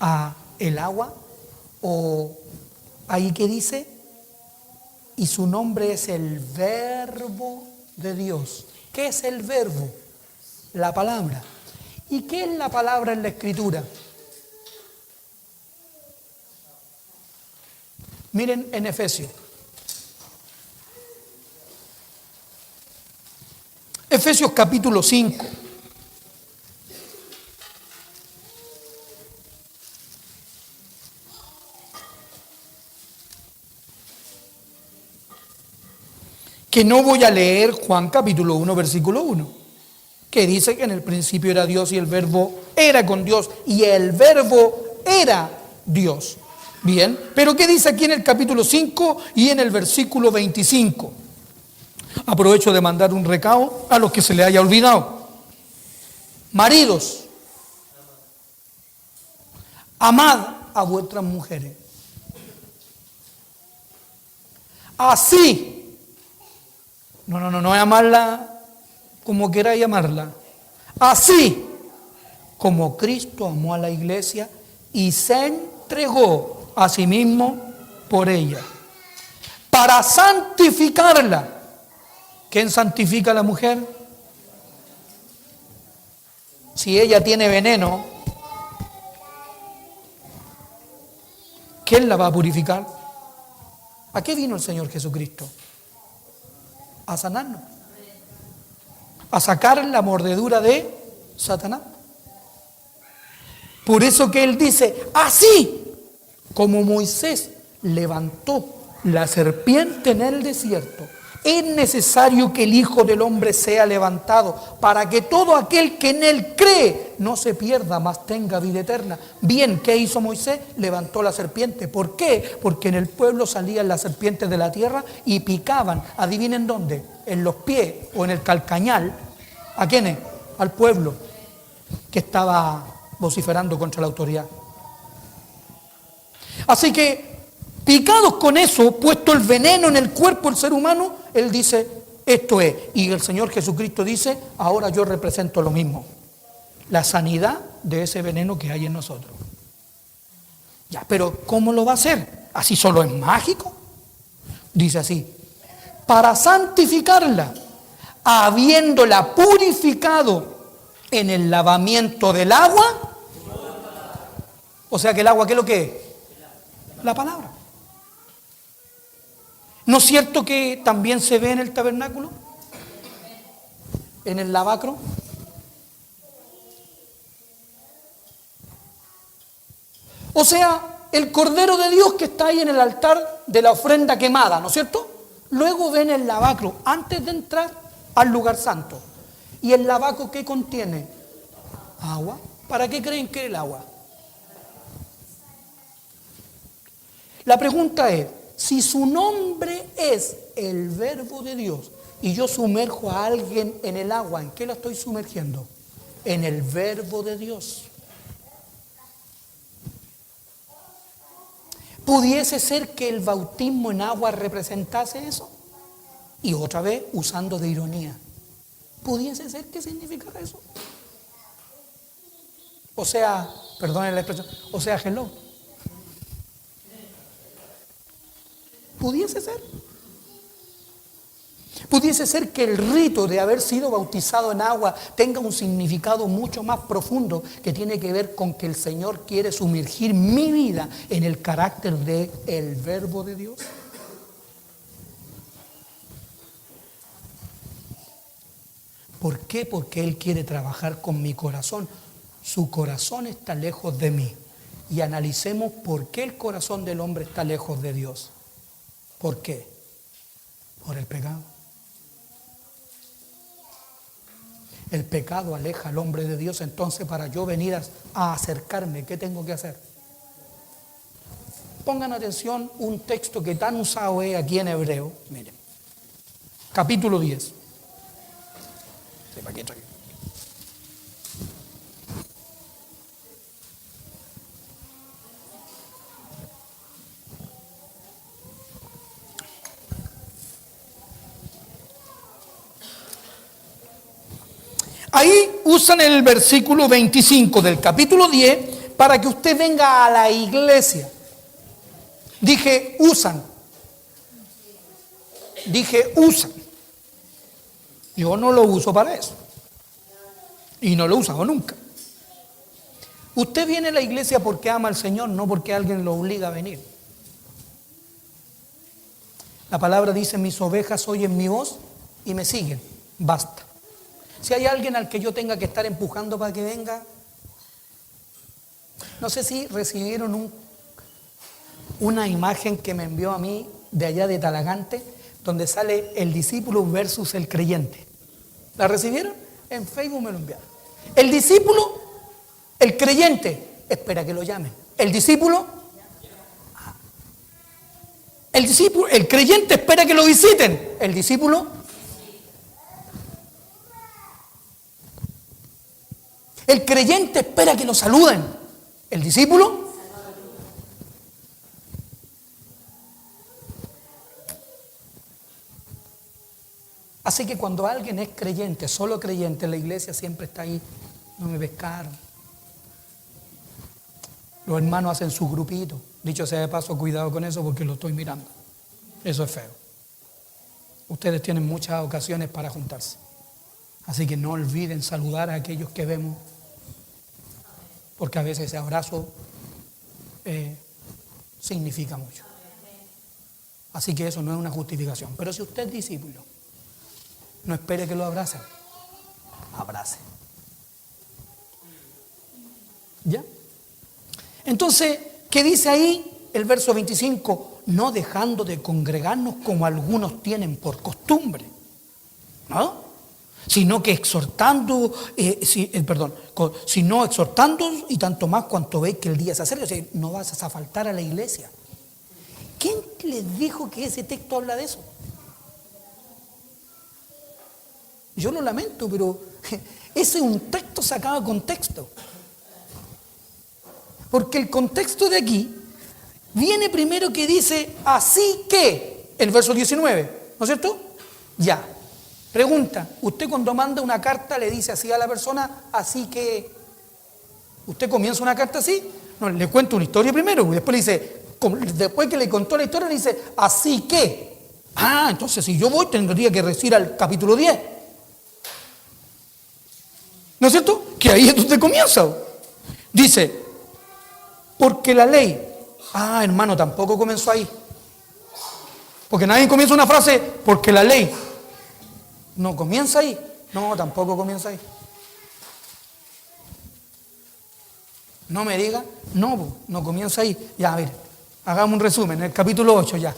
a el agua? ¿O ahí que dice? Y su nombre es el Verbo de Dios. ¿Qué es el verbo? La palabra. ¿Y qué es la palabra en la Escritura? Miren en Efesios. Efesios capítulo 5. Que no voy a leer Juan capítulo 1, versículo 1, que dice que en el principio era Dios y el verbo era con Dios y el verbo era Dios. Bien, pero ¿qué dice aquí en el capítulo 5 y en el versículo 25? Aprovecho de mandar un recado a los que se les haya olvidado. Maridos, amad a vuestras mujeres. Así. No es amarla como queráis amarla. Así como Cristo amó a la iglesia y se entregó a sí mismo por ella, para santificarla. ¿Quién santifica a la mujer? Si ella tiene veneno, ¿quién la va a purificar? ¿A qué vino el Señor Jesucristo? A sanarnos, a sacar la mordedura de Satanás. Por eso que Él dice, así como Moisés levantó la serpiente en el desierto, es necesario que el Hijo del Hombre sea levantado para que todo aquel que en Él cree no se pierda, mas tenga vida eterna. Bien, ¿qué hizo Moisés? Levantó la serpiente. ¿Por qué? Porque en el pueblo salían las serpientes de la tierra y picaban, adivinen dónde, en los pies o en el calcañal. ¿A quiénes? Al pueblo que estaba vociferando contra la autoridad. Así que, picados con eso, puesto el veneno en el cuerpo del ser humano, Él dice, esto es. Y el Señor Jesucristo dice, ahora yo represento lo mismo. La sanidad de ese veneno que hay en nosotros. Ya, pero ¿cómo lo va a hacer? ¿Así solo es mágico? Dice así, para santificarla, habiéndola purificado en el lavamiento del agua. O sea que el agua, ¿qué es lo que es? La palabra. ¿No es cierto que también se ve en el tabernáculo? En el lavacro. O sea, el Cordero de Dios que está ahí en el altar de la ofrenda quemada, ¿no es cierto? Luego ven el lavacro antes de entrar al lugar santo. ¿Y el lavacro qué contiene? Agua. ¿Para qué creen que es el agua? La pregunta es, si su nombre es el Verbo de Dios y yo sumerjo a alguien en el agua, ¿en qué lo estoy sumergiendo? En el Verbo de Dios. ¿Pudiese ser que el bautismo en agua representase eso? Y otra vez usando de ironía. ¿Pudiese ser que significara eso? O sea, perdonen la expresión, o sea, hello. ¿Pudiese ser? ¿Pudiese ser que el rito de haber sido bautizado en agua tenga un significado mucho más profundo que tiene que ver con que el Señor quiere sumergir mi vida en el carácter del Verbo de Dios? ¿Por qué? Porque Él quiere trabajar con mi corazón. Su corazón está lejos de mí. Y analicemos por qué el corazón del hombre está lejos de Dios. ¿Por qué? Por el pecado. El pecado aleja al hombre de Dios. Entonces, para yo venir a acercarme, ¿qué tengo que hacer? Pongan atención un texto que tan usado es aquí en hebreo. Miren, capítulo 10. Ahí usan el versículo 25 del capítulo 10 para que usted venga a la iglesia. Dije usan. Yo no lo uso para eso. Y no lo he usado nunca. Usted viene a la iglesia porque ama al Señor, no porque alguien lo obliga a venir. La palabra dice, mis ovejas oyen mi voz y me siguen. Basta. Si hay alguien al que yo tenga que estar empujando para que venga, no sé si recibieron una imagen que me envió a mí de allá de Talagante, donde sale el discípulo versus el creyente. ¿La recibieron? En Facebook me lo enviaron. El discípulo, el creyente, espera que lo llamen. El discípulo, el creyente espera que lo visiten. El discípulo, el creyente espera que lo saluden. El discípulo, así que cuando alguien es creyente, solo creyente, la iglesia siempre está ahí. No me pescaron. Los hermanos hacen su grupito. Dicho sea de paso, cuidado con eso porque lo estoy mirando. Eso es feo. Ustedes tienen muchas ocasiones para juntarse. Así que no olviden saludar a aquellos que vemos, porque a veces ese abrazo significa mucho. Así que eso no es una justificación. Pero si usted es discípulo, no espere que lo abracen. Abrace. ¿Ya? Entonces, ¿qué dice ahí el verso 25? No dejando de congregarnos como algunos tienen por costumbre, ¿no? Sino que exhortando, sino exhortando y tanto más cuanto veis que el día se acerca. O sea, no vas a faltar a la iglesia. ¿Quién les dijo que ese texto habla de eso? Yo lo lamento, pero ese es un texto sacado de contexto. Porque el contexto de aquí viene primero que dice, así que, el verso 19, ¿no es cierto? Ya. Pregunta, ¿usted cuando manda una carta le dice así a la persona, así que? ¿Usted comienza una carta así? No, le cuento una historia primero, y después le dice, después que le contó la historia, le dice, así que. Ah, entonces si yo voy tendría que recibir al capítulo 10. ¿No es cierto? Que ahí es donde comienza. Dice, porque la ley. Ah, hermano, tampoco comenzó ahí. Porque nadie comienza una frase, porque la ley. No comienza ahí. No, tampoco comienza ahí. No me diga, no comienza ahí. Ya, a ver, hagamos un resumen, en el capítulo 8 ya.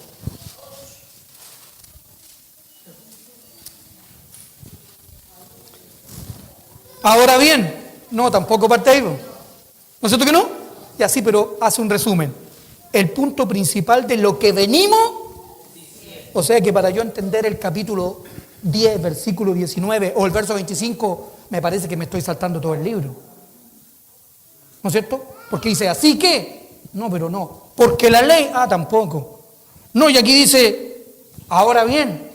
Ahora bien, no, tampoco parte ahí. ¿No es cierto que no? Ya sí, pero hace un resumen. El punto principal de lo que venimos, o sea que para yo entender el capítulo 10, versículo 19, o el verso 25, me parece que me estoy saltando todo el libro. ¿No es cierto? Porque dice, así que, no, pero no. Porque la ley, tampoco. No, y aquí dice, ahora bien,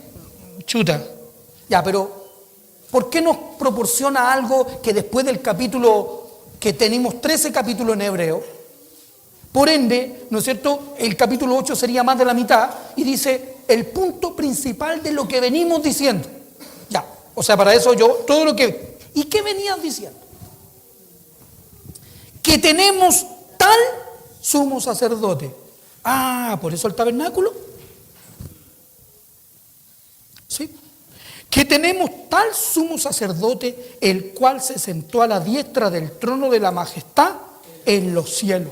chuta. Ya, pero, ¿por qué nos proporciona algo que después del capítulo, que tenemos 13 capítulos en hebreo? Por ende, ¿no es cierto? El capítulo 8 sería más de la mitad y dice el punto principal de lo que venimos diciendo. Ya, o sea, para eso yo, todo lo que... ¿Y qué venías diciendo? Que tenemos tal sumo sacerdote. Por eso el tabernáculo. ¿Sí? Que tenemos tal sumo sacerdote, el cual se sentó a la diestra del trono de la majestad en los cielos.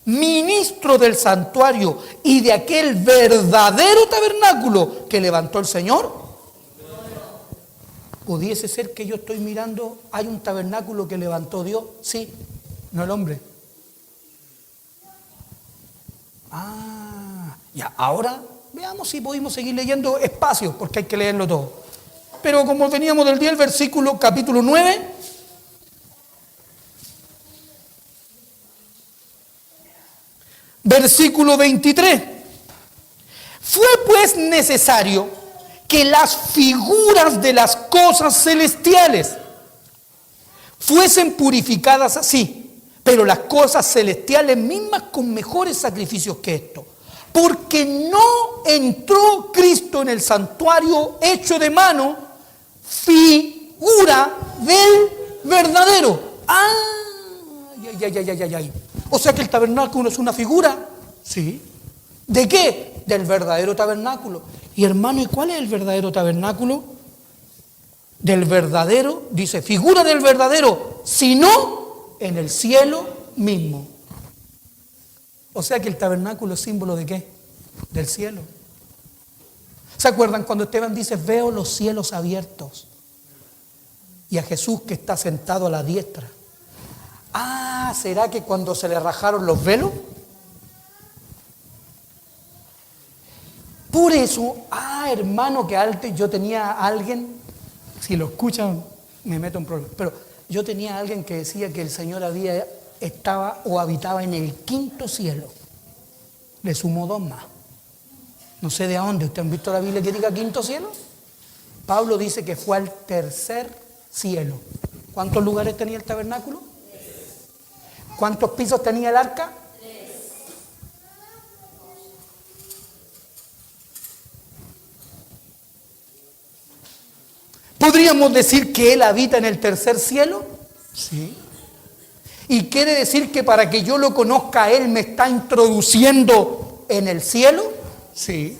Ministro del santuario y de aquel verdadero tabernáculo que levantó el Señor. ¿Pudiese ser que yo estoy mirando, hay un tabernáculo que levantó Dios? Sí, no el hombre. Ya, ahora veamos si podemos seguir leyendo espacios, porque hay que leerlo todo. Pero como veníamos del día, el versículo, capítulo 9... Versículo 23. Fue pues necesario que las figuras de las cosas celestiales fuesen purificadas así, pero las cosas celestiales mismas con mejores sacrificios que esto. Porque no entró Cristo en el santuario hecho de mano, figura del verdadero. O sea que el tabernáculo es una figura, ¿sí? ¿De qué? Del verdadero tabernáculo. Y hermano, ¿y cuál es el verdadero tabernáculo? Del verdadero, dice, figura del verdadero, sino en el cielo mismo. O sea que el tabernáculo es símbolo ¿de qué? Del cielo. ¿Se acuerdan cuando Esteban dice, veo los cielos abiertos y a Jesús que está sentado a la diestra? Ah, ¿será que cuando se le rajaron los velos? Por eso, hermano, que antes yo tenía a alguien, si lo escuchan me meto en problemas, pero yo tenía a alguien que decía que el Señor estaba o habitaba en el quinto cielo. Le sumó 2 más. No sé de dónde. ¿Ustedes han visto la Biblia que diga quinto cielo? Pablo dice que fue al tercer cielo. ¿Cuántos lugares tenía el tabernáculo? 3. ¿Cuántos pisos tenía el arca? 3. ¿Podríamos decir que Él habita en el tercer cielo? Sí. ¿Y quiere decir que para que yo lo conozca Él me está introduciendo en el cielo? Sí.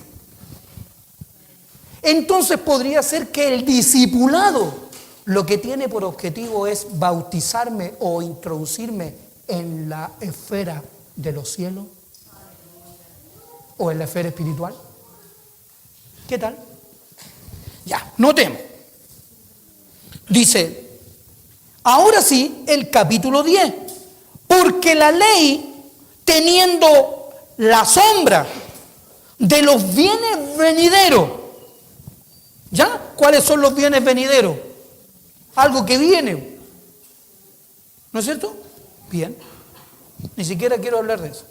Entonces podría ser que el discipulado lo que tiene por objetivo es bautizarme o introducirme en la esfera de los cielos o en la esfera espiritual. ¿Qué tal? Ya, notemos. Dice, ahora sí, el capítulo 10, porque la ley, teniendo la sombra de los bienes venideros, ¿ya? ¿Cuáles son los bienes venideros? Algo que viene, ¿no es cierto? Bien, ni siquiera quiero hablar de eso,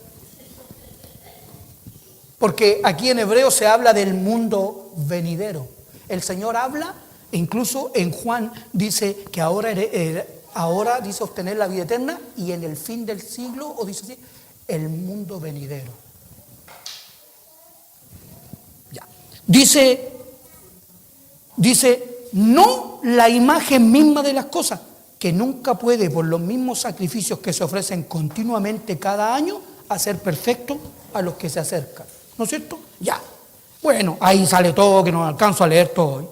porque aquí en hebreo se habla del mundo venidero. El Señor habla. Incluso en Juan dice que ahora dice obtener la vida eterna y en el fin del siglo, o dice así, el mundo venidero. Ya. Dice, no la imagen misma de las cosas, que nunca puede, por los mismos sacrificios que se ofrecen continuamente cada año, hacer perfecto a los que se acercan. ¿No es cierto? Ya. Bueno, ahí sale todo, que no alcanzo a leer todo hoy.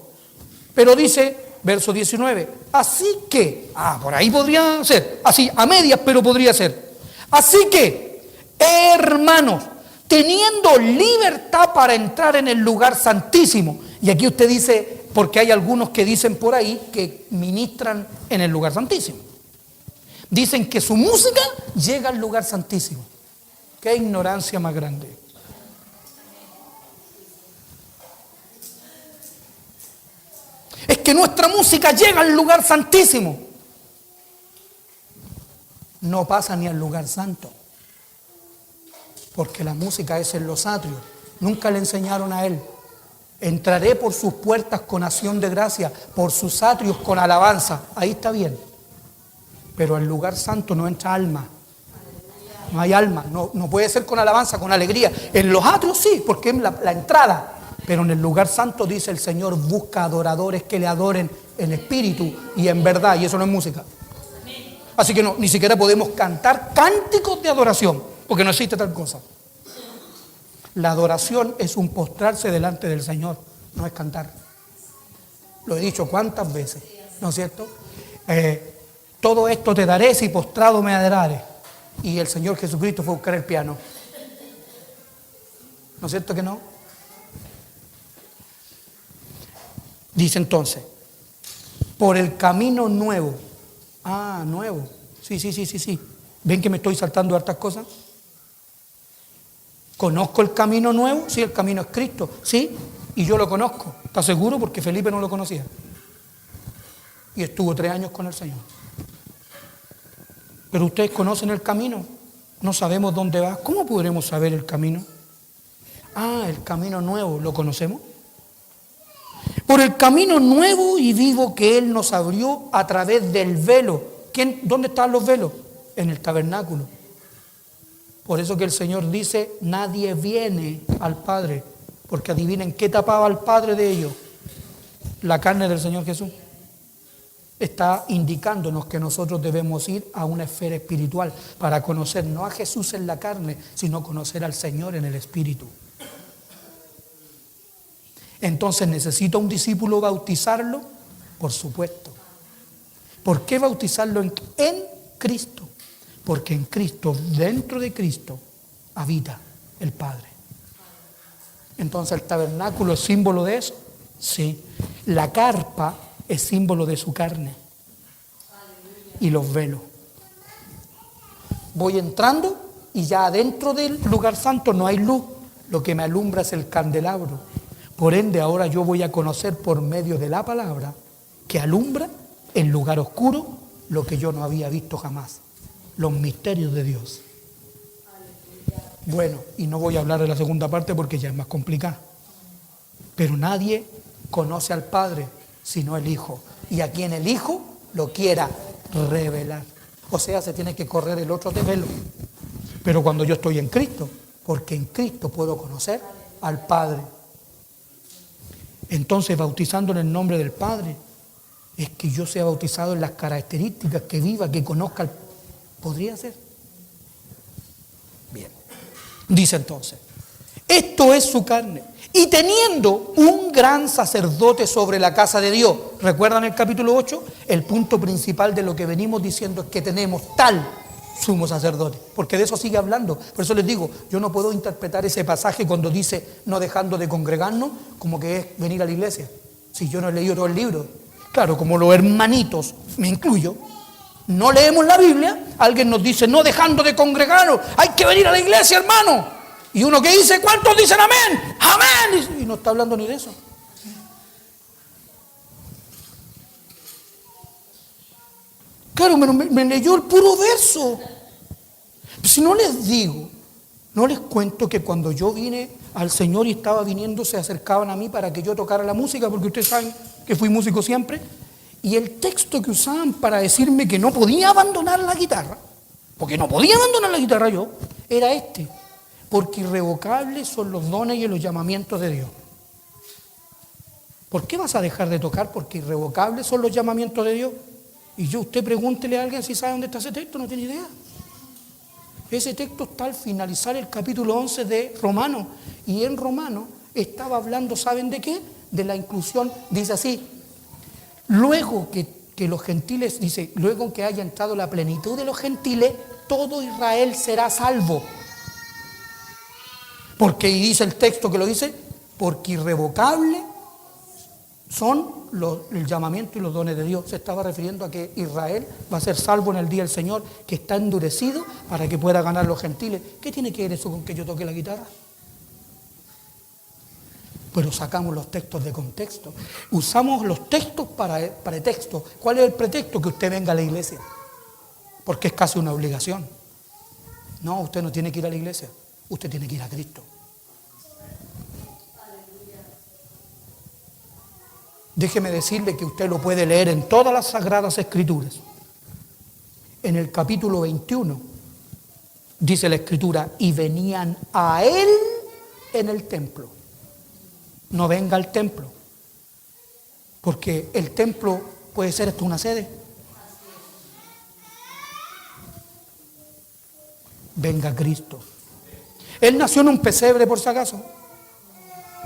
Pero dice, verso 19, así que, por ahí podría ser, así, a medias, pero podría ser. Así que, hermanos, teniendo libertad para entrar en el lugar santísimo, y aquí usted dice, porque hay algunos que dicen por ahí que ministran en el lugar santísimo. Dicen que su música llega al lugar santísimo. Qué ignorancia más grande. Es que nuestra música llega al lugar santísimo. No pasa ni al lugar santo. Porque la música es en los atrios. Nunca le enseñaron a él. Entraré por sus puertas con acción de gracia, por sus atrios con alabanza. Ahí está bien. Pero al lugar santo no entra alma. No hay alma. No puede ser con alabanza, con alegría. En los atrios sí, porque es la entrada. Pero en el lugar santo, dice el Señor, busca adoradores que le adoren en espíritu y en verdad, y eso no es música. Así que ni siquiera podemos cantar cánticos de adoración, porque no existe tal cosa. La adoración es un postrarse delante del Señor, no es cantar. Lo he dicho cuántas veces, ¿no es cierto? Todo esto te daré si postrado me adorares. Y el Señor Jesucristo fue a buscar el piano. ¿No es cierto que no? Dice entonces, por el camino nuevo. Nuevo. Sí. ¿Ven que me estoy saltando hartas cosas? ¿Conozco el camino nuevo? Sí, el camino es Cristo. Sí, y yo lo conozco. ¿Está seguro? Porque Felipe no lo conocía. Y estuvo 3 años con el Señor. Pero ustedes conocen el camino. No sabemos dónde va. ¿Cómo podremos saber el camino? El camino nuevo. ¿Lo conocemos? Por el camino nuevo y vivo que Él nos abrió a través del velo. ¿Dónde están los velos? En el tabernáculo. Por eso que el Señor dice, nadie viene al Padre, porque adivinen qué tapaba al Padre de ellos. La carne del Señor Jesús. Está indicándonos que nosotros debemos ir a una esfera espiritual para conocer no a Jesús en la carne, sino conocer al Señor en el Espíritu. Entonces, ¿necesita un discípulo bautizarlo? Por supuesto. ¿Por qué bautizarlo en Cristo? Porque en Cristo, dentro de Cristo, habita el Padre. Entonces, ¿el tabernáculo es símbolo de eso? Sí. La carpa es símbolo de su carne. Y los velos. Voy entrando y ya adentro del lugar santo no hay luz. Lo que me alumbra es el candelabro. Por ende, ahora yo voy a conocer por medio de la palabra que alumbra el lugar oscuro lo que yo no había visto jamás. Los misterios de Dios. Bueno, y no voy a hablar de la segunda parte porque ya es más complicada. Pero nadie conoce al Padre sino el Hijo. Y a quien el Hijo lo quiera revelar. O sea, se tiene que correr el otro velo. Pero cuando yo estoy en Cristo, porque en Cristo puedo conocer al Padre. Entonces, bautizando en el nombre del Padre, es que yo sea bautizado en las características, que viva, que conozca. ¿Podría ser? Bien. Dice entonces, esto es su carne. Y teniendo un gran sacerdote sobre la casa de Dios. ¿Recuerdan el capítulo 8? El punto principal de lo que venimos diciendo es que tenemos tal sumo sacerdote. Porque de eso sigue hablando. Por eso les digo, yo no puedo interpretar ese pasaje cuando dice no dejando de congregarnos como que es venir a la iglesia. Si yo no he leído todo el libro. Claro, como los hermanitos, me incluyo, no leemos la Biblia, alguien nos dice no dejando de congregarnos, hay que venir a la iglesia, hermano. Y uno que dice, ¿cuántos dicen amén? ¡Amén! Y no está hablando ni de eso. Claro, me leyó el puro verso. Si no les digo, no les cuento que cuando yo vine al Señor y estaba viniendo, se acercaban a mí para que yo tocara la música, porque ustedes saben que fui músico siempre. Y el texto que usaban para decirme que no podía abandonar la guitarra, porque no podía abandonar la guitarra yo, era este. Porque irrevocables son los dones y los llamamientos de Dios. ¿Por qué vas a dejar de tocar? Porque irrevocables son los llamamientos de Dios. Y usted pregúntele a alguien si sabe dónde está ese texto, no tiene idea. Ese texto está al finalizar el capítulo 11 de Romanos. Y en Romanos estaba hablando, ¿saben de qué? De la inclusión, dice así. Luego que los gentiles, dice, luego que haya entrado la plenitud de los gentiles, todo Israel será salvo. Porque, y dice el texto que lo dice, porque irrevocables son el llamamiento y los dones de Dios. Se estaba refiriendo a que Israel va a ser salvo en el día del Señor, que está endurecido para que pueda ganar los gentiles. ¿Qué tiene que ver eso con que yo toque la guitarra? Pero sacamos los textos de contexto. Usamos los textos para pretexto. ¿Cuál es el pretexto? Que usted venga a la iglesia. Porque es casi una obligación. No, usted no tiene que ir a la iglesia. Usted tiene que ir a Cristo. Déjeme decirle que usted lo puede leer en todas las Sagradas Escrituras. En el capítulo 21 dice la Escritura, y venían a Él en el templo. No venga al templo, porque el templo puede ser esto una sede. Venga a Cristo. Él nació en un pesebre, por si acaso.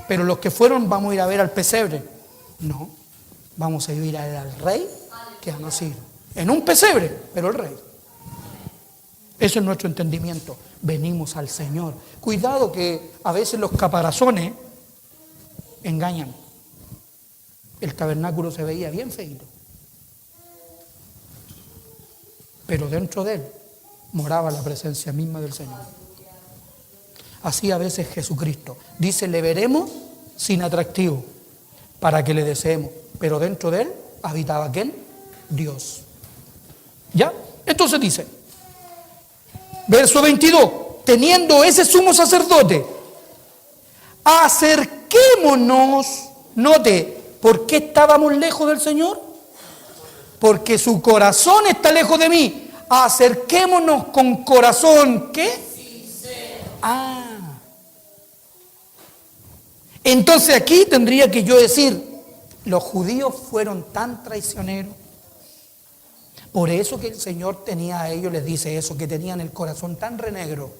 Pero los que fueron, vamos a ir a ver al pesebre. No, vamos a ir a ver al rey que ha nacido. En un pesebre, pero el rey. Eso es nuestro entendimiento. Venimos al Señor. Cuidado que a veces los caparazones engañan. El tabernáculo se veía bien feito. Pero dentro de él moraba la presencia misma del Señor. Así a veces Jesucristo. Dice, le veremos sin atractivo, para que le deseemos. Pero dentro de él habitaba ¿quién? Dios. ¿Ya? Entonces dice, verso 22, teniendo ese sumo sacerdote, acerquémonos. Note, ¿por qué estábamos lejos del Señor? Porque su corazón está lejos de mí. Acerquémonos con corazón, ¿qué? Entonces aquí tendría que yo decir, los judíos fueron tan traicioneros. Por eso que el Señor tenía a ellos, les dice eso, que tenían el corazón tan renegro.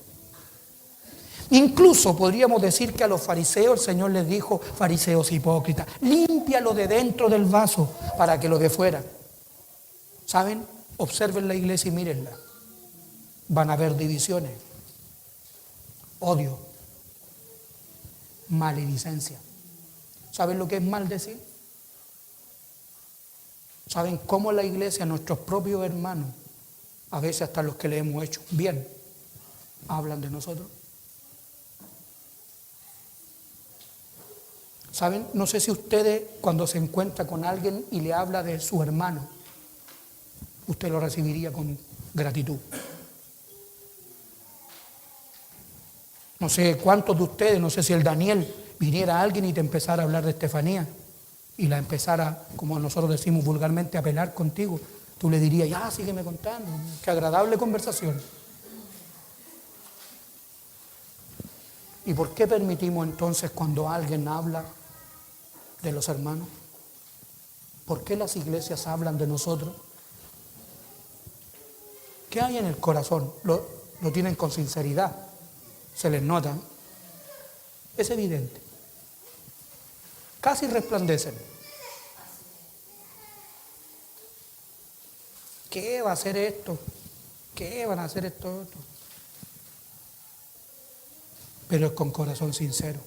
Incluso podríamos decir que a los fariseos el Señor les dijo: fariseos hipócritas, límpialo de dentro del vaso para que lo de fuera. ¿Saben? Observen la iglesia y mírenla. Van a haber divisiones, odio, maledicencia. ¿Saben lo que es maldecir? ¿Saben cómo la iglesia, nuestros propios hermanos, a veces hasta los que le hemos hecho bien, hablan de nosotros? ¿Saben? No sé si ustedes, cuando se encuentra con alguien y le habla de su hermano, usted lo recibiría con gratitud. No sé cuántos de ustedes, no sé si el Daniel, viniera alguien y te empezara a hablar de Estefanía y la empezara, como nosotros decimos vulgarmente, a pelar contigo, tú le dirías: ya, sígueme contando, qué agradable conversación. ¿Y por qué permitimos entonces, cuando alguien habla de los hermanos, por qué las iglesias hablan de nosotros? ¿Qué hay en el corazón? Lo tienen con sinceridad, se les nota, es evidente, casi resplandecen. ¿Qué va a hacer esto? ¿Qué van a hacer esto? Pero es con corazón sincero.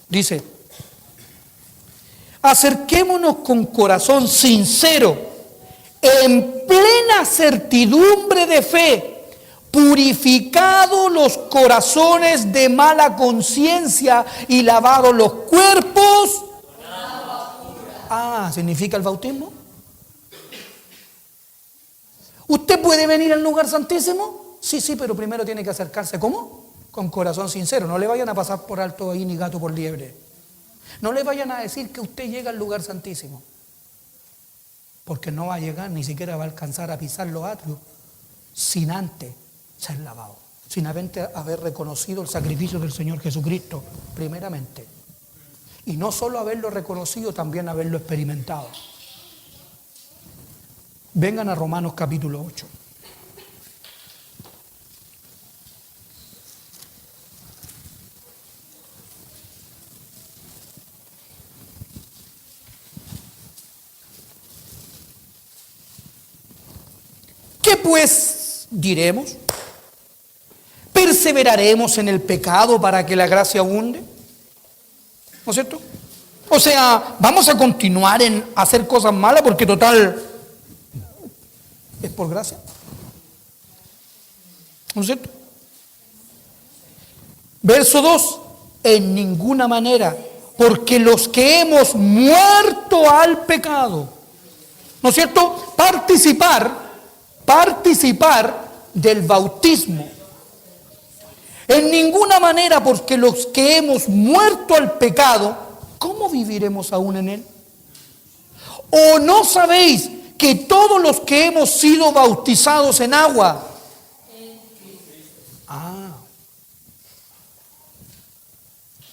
Dice: acerquémonos con corazón sincero, en plena certidumbre de fe, purificados los corazones de mala conciencia y lavados los cuerpos. ¿Significa el bautismo? ¿Usted puede venir al lugar santísimo? Sí, pero primero tiene que acercarse. ¿Cómo? Con corazón sincero. No le vayan a pasar por alto ahí ni gato por liebre. No le vayan a decir que usted llega al lugar santísimo, porque no va a llegar, ni siquiera va a alcanzar a pisar los atrios sin antes ser lavado, sin haber reconocido el sacrificio del Señor Jesucristo primeramente. Y no solo haberlo reconocido, también haberlo experimentado. Vengan a Romanos capítulo 8. ¿Qué pues diremos? ¿Perseveraremos en el pecado para que la gracia abunde? ¿No es cierto? O sea, vamos a continuar en hacer cosas malas porque total es por gracia. ¿No es cierto? Verso 2: en ninguna manera, porque los que hemos muerto al pecado, ¿no es cierto? Participar del bautismo. En ninguna manera, porque los que hemos muerto al pecado, ¿cómo viviremos aún en él? ¿O no sabéis que todos los que hemos sido bautizados en agua?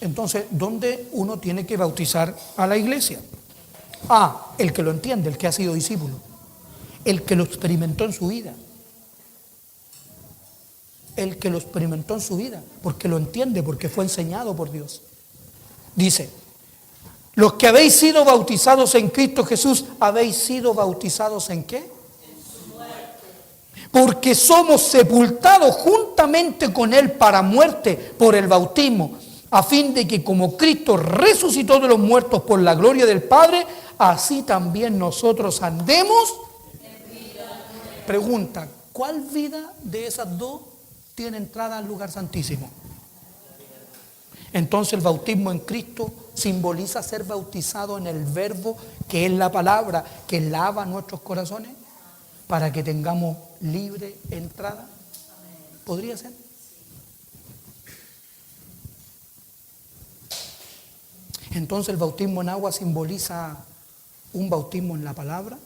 Entonces, ¿dónde uno tiene que bautizar a la iglesia? El que lo entiende, el que ha sido discípulo, el que lo experimentó en su vida. El que lo experimentó en su vida, porque lo entiende, porque fue enseñado por Dios. Dice: los que habéis sido bautizados en Cristo Jesús, ¿habéis sido bautizados en qué? En su muerte. Porque somos sepultados juntamente con Él para muerte por el bautismo, a fin de que como Cristo resucitó de los muertos por la gloria del Padre, así también nosotros andemos. Pregunta: ¿cuál vida de esas dos tiene entrada al lugar santísimo? Entonces el bautismo en Cristo simboliza ser bautizado en el verbo, que es la palabra que lava nuestros corazones para que tengamos libre entrada. ¿Podría ser? Entonces el bautismo en agua simboliza un bautismo en la palabra.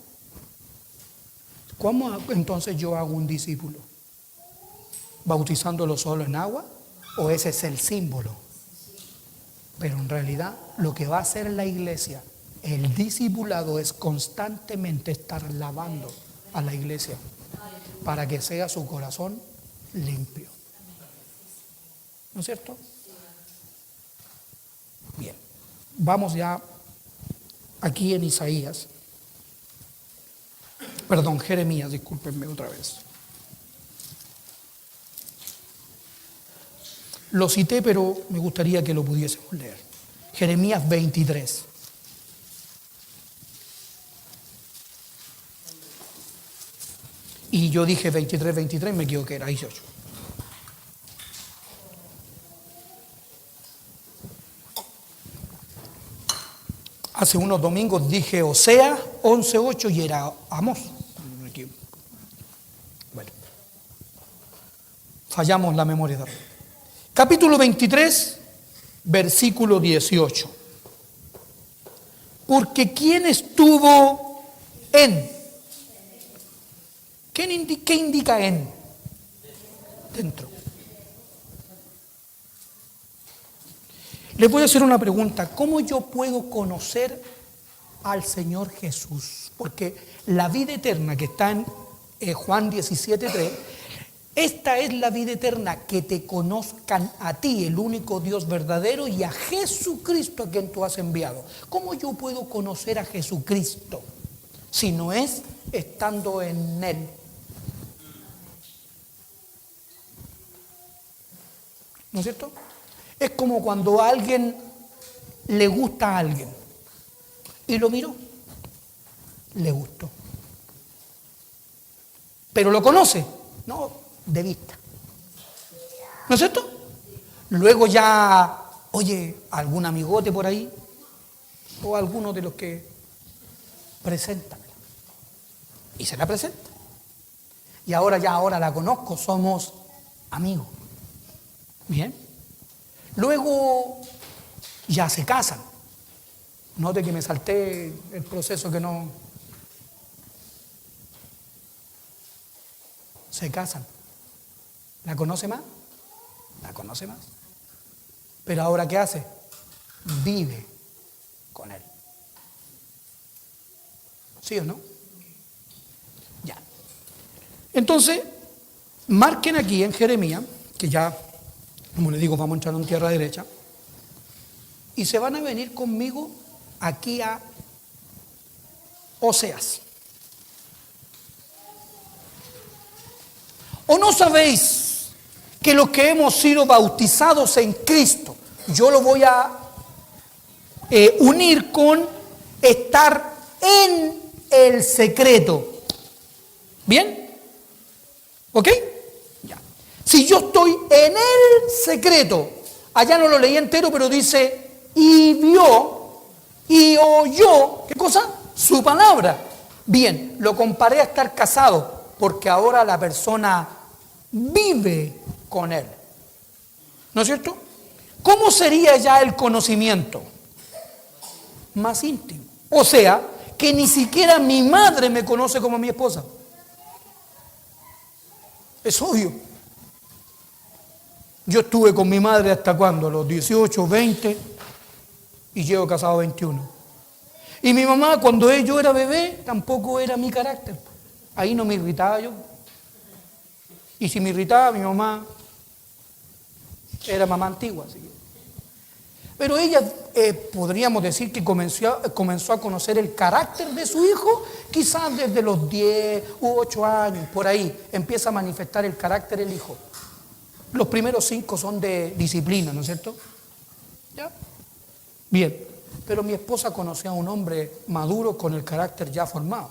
¿Cómo entonces yo hago un discípulo? ¿Bautizándolo solo en agua? ¿O ese es el símbolo? Pero en realidad lo que va a hacer la iglesia, el discipulado, es constantemente estar lavando a la iglesia para que sea su corazón limpio. ¿No es cierto? Bien, vamos ya aquí en Isaías. Perdón, Jeremías, discúlpenme otra vez. Lo cité, pero me gustaría que lo pudiésemos leer. Jeremías 23. Y yo dije 23, me equivoqué, era 18. Hace unos domingos dije Oseas 11:8 y era Amós. Bueno, fallamos la memoria de arriba. Capítulo 23, versículo 18. Porque ¿quién estuvo en? ¿Qué indica en? Dentro. Les voy a hacer una pregunta. ¿Cómo yo puedo conocer al Señor Jesús? Porque la vida eterna que está en Juan 17:3, esta es la vida eterna, que te conozcan a ti, el único Dios verdadero, y a Jesucristo a quien tú has enviado. ¿Cómo yo puedo conocer a Jesucristo si no es estando en Él? ¿No es cierto? Es como cuando a alguien le gusta a alguien y lo miró, le gustó, pero lo conoce, no, de vista. ¿No es cierto? Luego ya, oye, algún amigote por ahí o alguno de los que presentan y se la presenta. Y ahora la conozco, somos amigos. Bien. Luego ya se casan. Note que me salté el proceso que no. Se casan. ¿La conoce más? La conoce más. Pero ahora ¿qué hace? Vive con él. ¿Sí o no? Ya. Entonces, marquen aquí en Jeremías, que ya, como les digo, vamos a entrar en tierra derecha, y se van a venir conmigo aquí a Oseas. ¿O no sabéis que los que hemos sido bautizados en Cristo, yo lo voy a unir con estar en el secreto? ¿Bien? ¿Ok? Ya. Si yo estoy en el secreto, allá no lo leí entero, pero dice, y vio y oyó, ¿qué cosa? Su palabra. Bien, lo comparé a estar casado, porque ahora la persona vive con él. ¿No es cierto? ¿Cómo sería ya el conocimiento? Más íntimo. O sea, que ni siquiera mi madre me conoce como mi esposa. Es obvio. Yo estuve con mi madre hasta cuando, los 18, 20, y llevo casado 21. Y mi mamá, cuando yo era bebé, tampoco era mi carácter. Ahí no me irritaba yo. Y si me irritaba, mi mamá era mamá antigua. Así que. Pero ella, podríamos decir que comenzó a conocer el carácter de su hijo, quizás desde los 10 u 8 años, por ahí, empieza a manifestar el carácter del hijo. Los primeros 5 son de disciplina, ¿no es cierto? ¿Ya? Bien, pero mi esposa conoció a un hombre maduro con el carácter ya formado.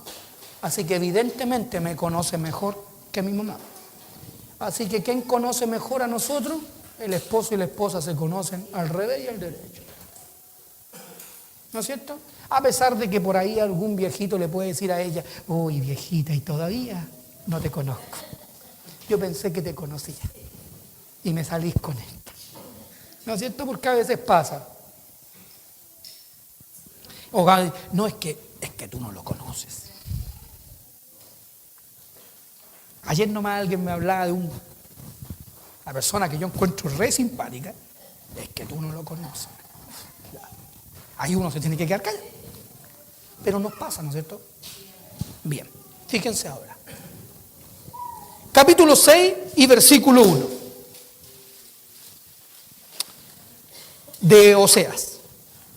Así que evidentemente me conoce mejor que mi mamá. Así que ¿quién conoce mejor a nosotros? El esposo y la esposa se conocen al revés y al derecho. ¿No es cierto? A pesar de que por ahí algún viejito le puede decir a ella, uy, viejita, y todavía no te conozco. Yo pensé que te conocía y me salís con esto. ¿No es cierto? Porque a veces pasa. O no, es que tú no lo conoces. Ayer nomás alguien me hablaba de una persona que yo encuentro re simpática. Es que tú no lo conoces. Ahí uno se tiene que quedar callado. Pero nos pasa, ¿no es cierto? Bien, fíjense ahora. Capítulo 6 y versículo 1. de Oseas.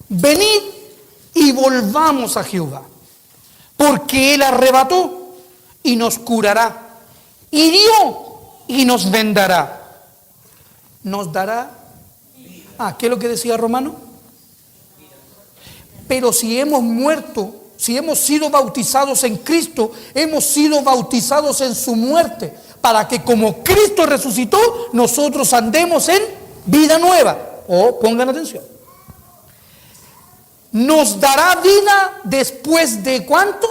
Venid y volvamos a Jehová, porque Él arrebató y nos curará, hirió y nos vendará, nos dará. ¿Qué es lo que decía Romano? Pero si hemos muerto, si hemos sido bautizados en Cristo, hemos sido bautizados en su muerte, para que como Cristo resucitó, nosotros andemos en vida nueva. Pongan atención. Nos dará vida después de ¿cuánto?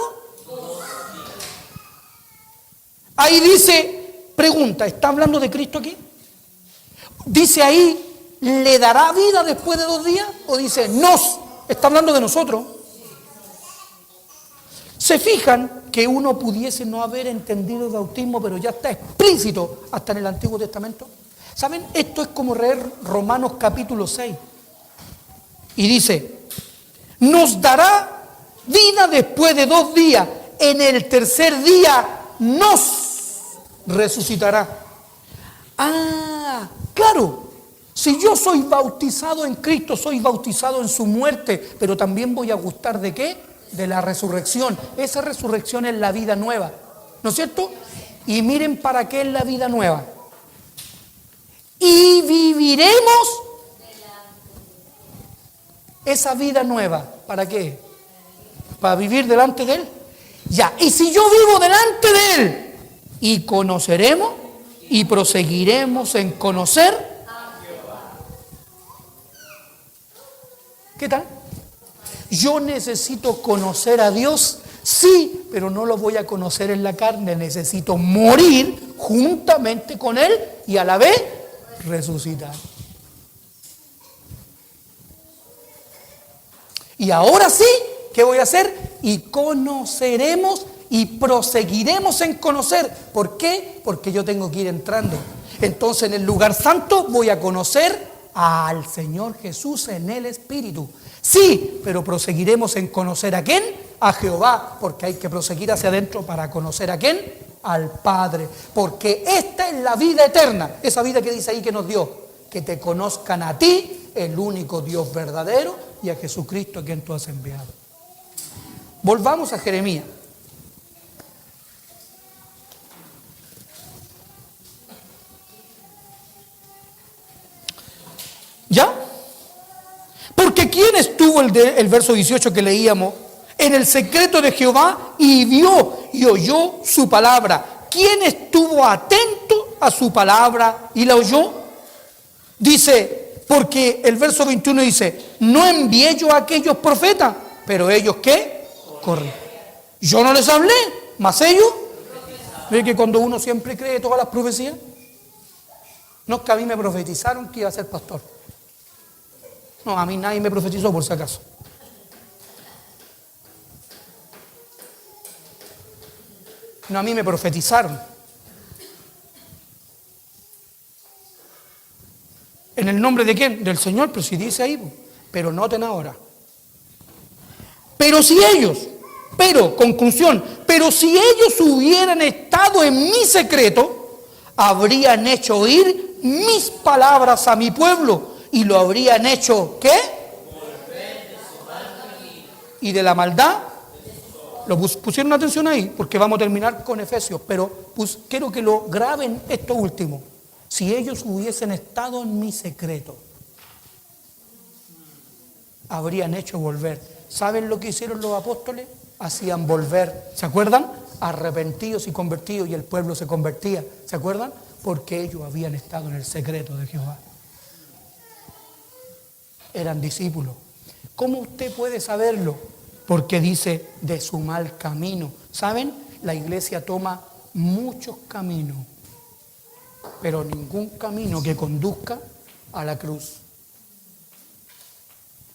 Ahí dice, pregunta, ¿está hablando de Cristo aquí? Dice ahí, ¿le dará vida después de 2 días? O dice, nos, está hablando de nosotros. ¿Se fijan que uno pudiese no haber entendido el bautismo, pero ya está explícito hasta en el Antiguo Testamento? ¿Saben? Esto es como leer Romanos capítulo 6. Y dice, nos dará vida después de 2 días. En el tercer día nos resucitará. Claro. Si yo soy bautizado en Cristo, soy bautizado en su muerte, pero también voy a gustar ¿de qué? De la resurrección. Esa resurrección es la vida nueva, ¿no es cierto? Y miren para qué es la vida nueva. Y viviremos esa vida nueva. ¿Para qué? Para vivir delante de Él. Ya, y si yo vivo delante de Él, y conoceremos y proseguiremos en conocer. ¿Qué tal? Yo necesito conocer a Dios, sí, pero no lo voy a conocer en la carne. Necesito morir juntamente con Él y a la vez resucitar. Y ahora sí, ¿qué voy a hacer? Y conoceremos y proseguiremos en conocer. ¿Por qué? Porque yo tengo que ir entrando. Entonces en el lugar santo voy a conocer al Señor Jesús en el Espíritu. Sí, pero proseguiremos en conocer ¿a quién? A Jehová, porque hay que proseguir hacia adentro para conocer ¿a quién? Al Padre, porque esta es la vida eterna, esa vida que dice ahí que nos dio, que te conozcan a ti, el único Dios verdadero, y a Jesucristo a quien tú has enviado. Volvamos a Jeremías. ¿Ya? Porque ¿quién estuvo el verso 18 que leíamos? En el secreto de Jehová y vio y oyó su palabra. ¿Quién estuvo atento a su palabra y la oyó? Dice, porque el verso 21 dice, no envié yo a aquellos profetas, pero ellos ¿qué? Corren. Yo no les hablé, mas ellos. ¿Ve que cuando uno siempre cree todas las profecías? No es que a mí me profetizaron que iba a ser pastor. No, a mí nadie me profetizó por si acaso. No, a mí me profetizaron. ¿En el nombre de quién? Del Señor, pero si dice ahí. Pero noten ahora. Conclusión, pero si ellos hubieran estado en mi secreto, habrían hecho oír mis palabras a mi pueblo. Y lo habrían hecho, ¿qué? Y de la maldad, pusieron atención ahí, porque vamos a terminar con Efesios, pero quiero que lo graben esto último. Si ellos hubiesen estado en mi secreto, habrían hecho volver. ¿Saben lo que hicieron los apóstoles? Hacían volver, ¿se acuerdan? Arrepentidos y convertidos, y el pueblo se convertía, ¿se acuerdan? Porque ellos habían estado en el secreto de Jehová. Eran discípulos. ¿Cómo usted puede saberlo? Porque dice de su mal camino. ¿Saben? La iglesia toma muchos caminos, pero ningún camino que conduzca a la cruz.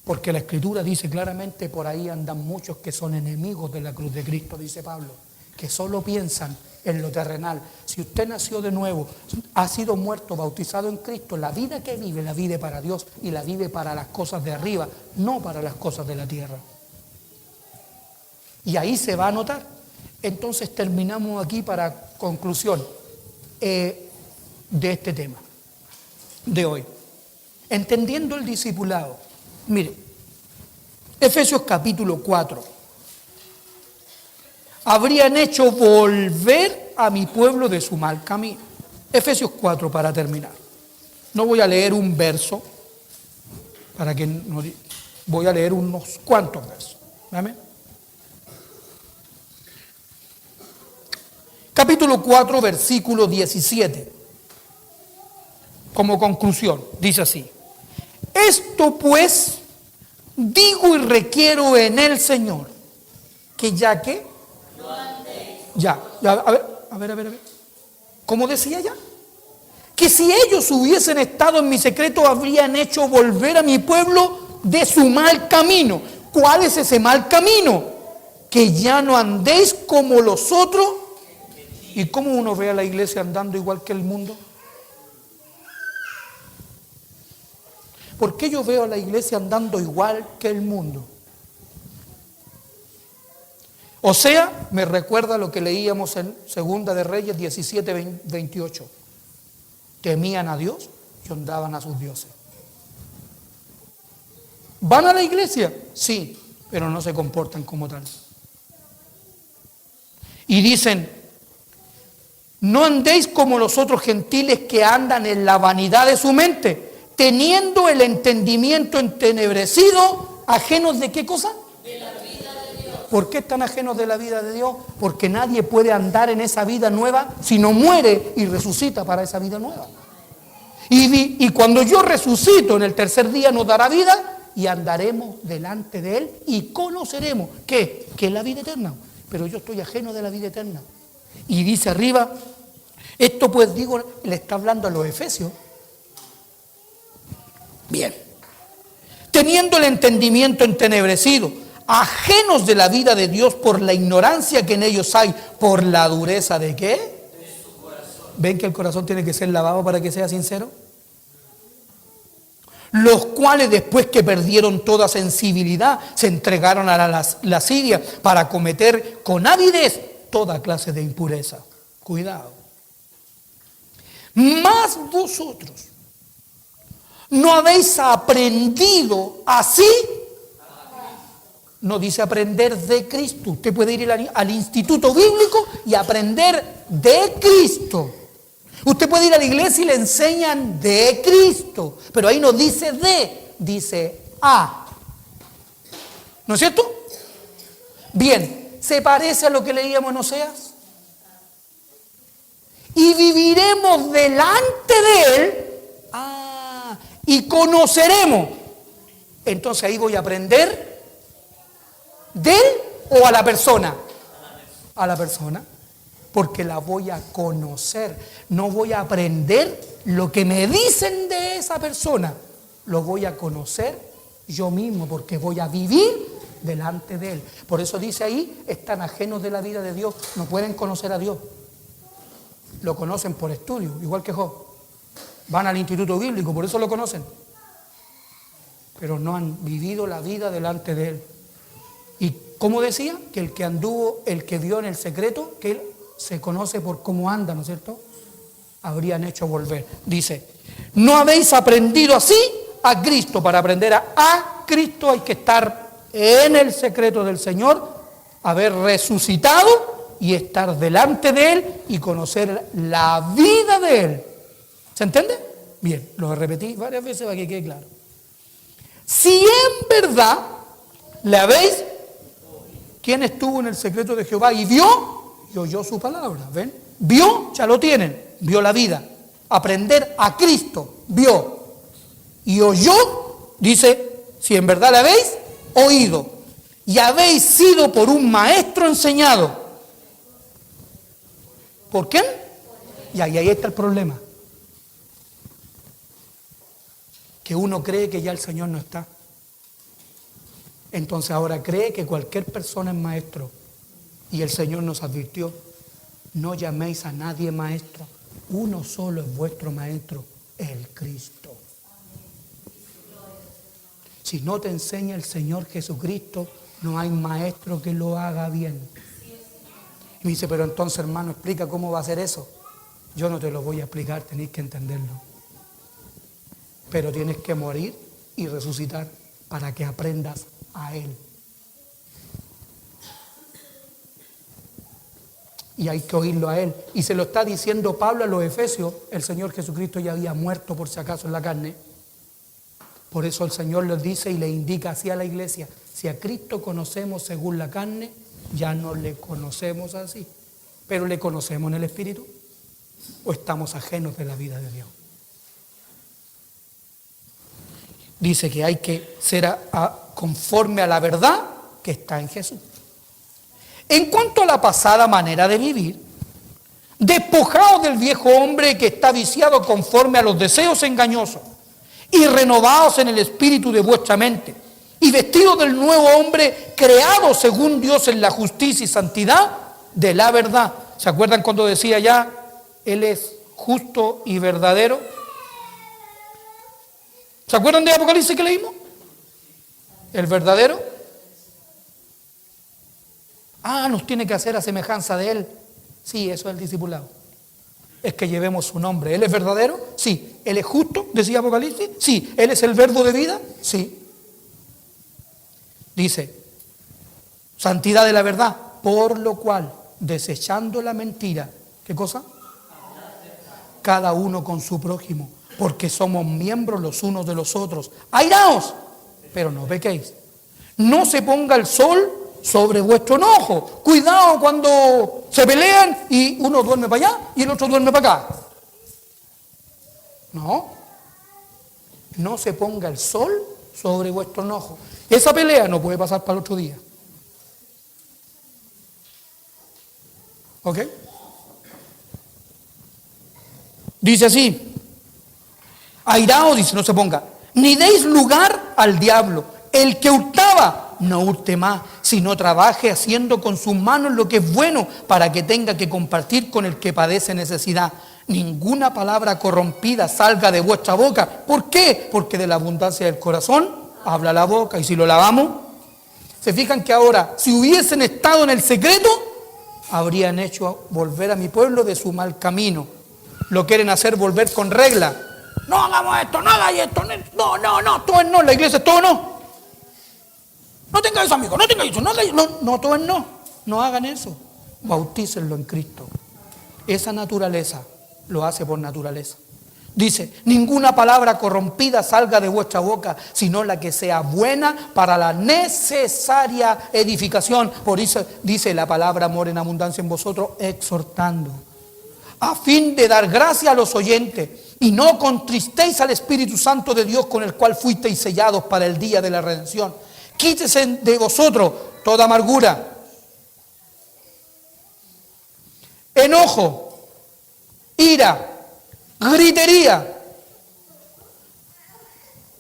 Porque la Escritura dice claramente, por ahí andan muchos que son enemigos de la cruz de Cristo, dice Pablo, que solo piensan en lo terrenal. Si usted nació de nuevo, ha sido muerto, bautizado en Cristo, la vida que vive, la vive para Dios y la vive para las cosas de arriba, no para las cosas de la tierra. Y ahí se va a notar. Entonces terminamos aquí para conclusión de este tema de hoy. entendiendo el discipulado. Mire, Efesios capítulo 4. Habrían hecho volver a mi pueblo de su mal camino. Efesios 4 para terminar. No voy a leer un verso, para que no, voy a leer unos cuantos versos. ¿Amén? Capítulo 4, versículo 17. Como conclusión, dice así: esto pues digo y requiero en el Señor, que ya que... A ver. ¿Cómo decía ya? Que si ellos hubiesen estado en mi secreto, habrían hecho volver a mi pueblo de su mal camino. ¿Cuál es ese mal camino? Que ya no andéis como los otros. ¿Y cómo uno ve a la iglesia andando igual que el mundo? ¿Por qué yo veo a la iglesia andando igual que el mundo? O sea, me recuerda lo que leíamos en Segunda de Reyes 17, 28. Temían a Dios y honraban a sus dioses. ¿Van a la iglesia? Sí, pero no se comportan como tal. Y dicen: no andéis como los otros gentiles que andan en la vanidad de su mente, teniendo el entendimiento entenebrecido, ajenos de ¿qué cosa? De la vida de Dios. ¿Por qué están ajenos de la vida de Dios? Porque nadie puede andar en esa vida nueva si no muere y resucita para esa vida nueva. Y cuando yo resucito en el tercer día nos dará vida y andaremos delante de Él y conoceremos ¿qué? Que es la vida eterna. Pero yo estoy ajeno de la vida eterna. Y dice arriba, esto pues digo, le está hablando a los efesios. Bien, teniendo el entendimiento entenebrecido, ajenos de la vida de Dios por la ignorancia que en ellos hay, por la dureza de ¿qué? De su corazón. ¿Ven que el corazón tiene que ser lavado para que sea sincero? Los cuales después que perdieron toda sensibilidad, se entregaron a la lascivia para cometer con avidez toda clase de impureza. Cuidado. Mas vosotros ¿no habéis aprendido así? No dice aprender de Cristo. Usted puede ir al instituto bíblico y aprender de Cristo. Usted puede ir a la iglesia y le enseñan de Cristo. Pero ahí no dice de, dice a. ¿No es cierto? Bien, ¿se parece a lo que leíamos en Oseas? Y viviremos delante de Él. Y conoceremos. Entonces ahí voy a aprender de Él o a la persona. A la persona. Porque la voy a conocer. No voy a aprender lo que me dicen de esa persona. Lo voy a conocer yo mismo porque voy a vivir delante de Él. Por eso dice ahí, están ajenos de la vida de Dios. No pueden conocer a Dios. Lo conocen por estudio, igual que Job. Van al instituto bíblico, por eso lo conocen. Pero no han vivido la vida delante de Él. Y como decía, que el que anduvo, el que vio en el secreto, que Él se conoce por cómo anda, ¿no es cierto? Habrían hecho volver. Dice, ¿no habéis aprendido así a Cristo? Para aprender a Cristo hay que estar en el secreto del Señor, haber resucitado y estar delante de Él y conocer la vida de Él. ¿Se entiende? Bien, lo repetí varias veces para que quede claro. Si en verdad le habéis, ¿quién estuvo en el secreto de Jehová y vio y oyó su palabra? ¿Ven? Vio, ya lo tienen, vio la vida. Aprender a Cristo, vio. Y oyó, dice, si en verdad le habéis oído y habéis sido por un maestro enseñado. ¿Por quién? Y ahí está el problema. Que uno cree que ya el Señor no está. Entonces ahora cree que cualquier persona es maestro. Y el Señor nos advirtió, no llaméis a nadie maestro. Uno solo es vuestro maestro, el Cristo. Si no te enseña el Señor Jesucristo, no hay maestro que lo haga bien. Y me dice, pero entonces hermano, explica cómo va a ser eso. Yo no te lo voy a explicar, tenéis que entenderlo. pero tienes que morir y resucitar para que aprendas a Él. Y hay que oírlo a Él. Y se lo está diciendo Pablo a los Efesios. El Señor Jesucristo ya había muerto por si acaso en la carne. Por eso el Señor les dice y le indica así a la iglesia: si a Cristo conocemos según la carne, ya no le conocemos así. Pero le conocemos en el Espíritu, o estamos ajenos de la vida de Dios. Dice que hay que ser conforme a la verdad que está en Jesús. En cuanto a la pasada manera de vivir, despojaos del viejo hombre que está viciado conforme a los deseos engañosos, y renovaos en el espíritu de vuestra mente, y vestidos del nuevo hombre creado según Dios en la justicia y santidad de la verdad. ¿Se acuerdan cuando decía ya, Él es justo y verdadero? ¿Se acuerdan de Apocalipsis que leímos? El verdadero. Nos tiene que hacer a semejanza de Él. Sí, eso es el discipulado. Es que llevemos su nombre. ¿Él es verdadero? Sí. ¿Él es justo? Decía Apocalipsis. Sí. ¿Él es el verbo de vida? Sí. Dice, santidad de la verdad, por lo cual, desechando la mentira, ¿qué cosa? Cada uno con su prójimo, porque somos miembros los unos de los otros. Airaos, pero no pequéis. No se ponga el sol sobre vuestro enojo. Cuidado cuando se pelean y uno duerme para allá y el otro duerme para acá. No se ponga el sol sobre vuestro enojo. Esa pelea no puede pasar para el otro día. ¿Ok? Dice así: airaos, dice, no se ponga, ni deis lugar al diablo. El que hurtaba, no hurte más, sino trabaje haciendo con sus manos lo que es bueno, para que tenga que compartir con el que padece necesidad. Ninguna palabra corrompida salga de vuestra boca. ¿Por qué? Porque de la abundancia del corazón habla la boca. Y si lo lavamos, se fijan que ahora, si hubiesen estado en el secreto, habrían hecho volver a mi pueblo de su mal camino. Lo quieren hacer volver con regla. No hagamos esto, no hagáis esto, no, todo es no, la iglesia es todo no. No tengáis amigos, no tengáis eso, no, todo es no. No hagan eso. Bautícenlo en Cristo. Esa naturaleza lo hace por naturaleza. Dice, ninguna palabra corrompida salga de vuestra boca, sino la que sea buena para la necesaria edificación. Por eso dice, la palabra mora en abundancia en vosotros, exhortando, a fin de dar gracia a los oyentes, y no contristéis al Espíritu Santo de Dios, con el cual fuisteis sellados para el día de la redención. Quítese de vosotros toda amargura, enojo, ira, gritería,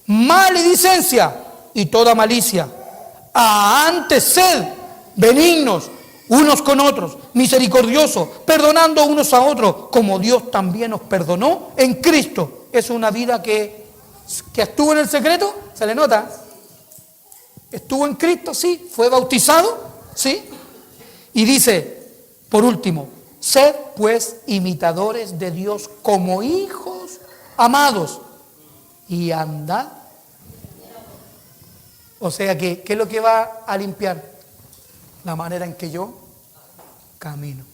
maledicencia y toda malicia. Antes sed benignos unos con otros, misericordiosos, perdonando unos a otros, como Dios también os perdonó en Cristo. Es una vida que estuvo en el secreto, se le nota. Estuvo en Cristo, sí. Fue bautizado, sí. Y dice, por último, sed pues imitadores de Dios como hijos amados, y andad. O sea que, ¿qué es lo que va a limpiar? La manera en que yo camino.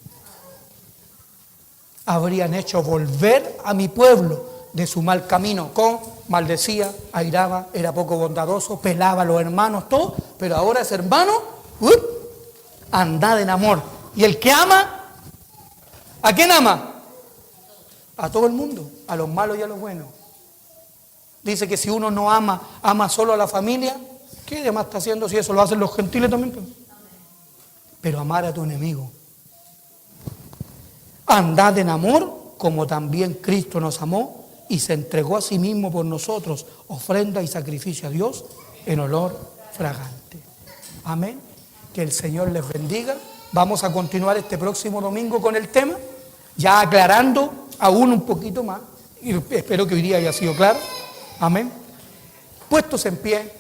Habrían hecho volver a mi pueblo de su mal camino, maldecía, airaba, era poco bondadoso, pelaba a los hermanos, todo, pero ahora es hermano, andad en amor. Y el que ama, ¿a quién ama? A todo el mundo, a los malos y a los buenos. Dice que si uno no ama solo a la familia, ¿qué demás está haciendo si eso lo hacen los gentiles también? Pero amar a tu enemigo. Andad en amor, como también Cristo nos amó y se entregó a sí mismo por nosotros, ofrenda y sacrificio a Dios en olor fragante. Amén. Que el Señor les bendiga. Vamos a continuar este próximo domingo con el tema, ya aclarando aún un poquito más, y espero que hoy día haya sido claro. Amén. Puestos en pie.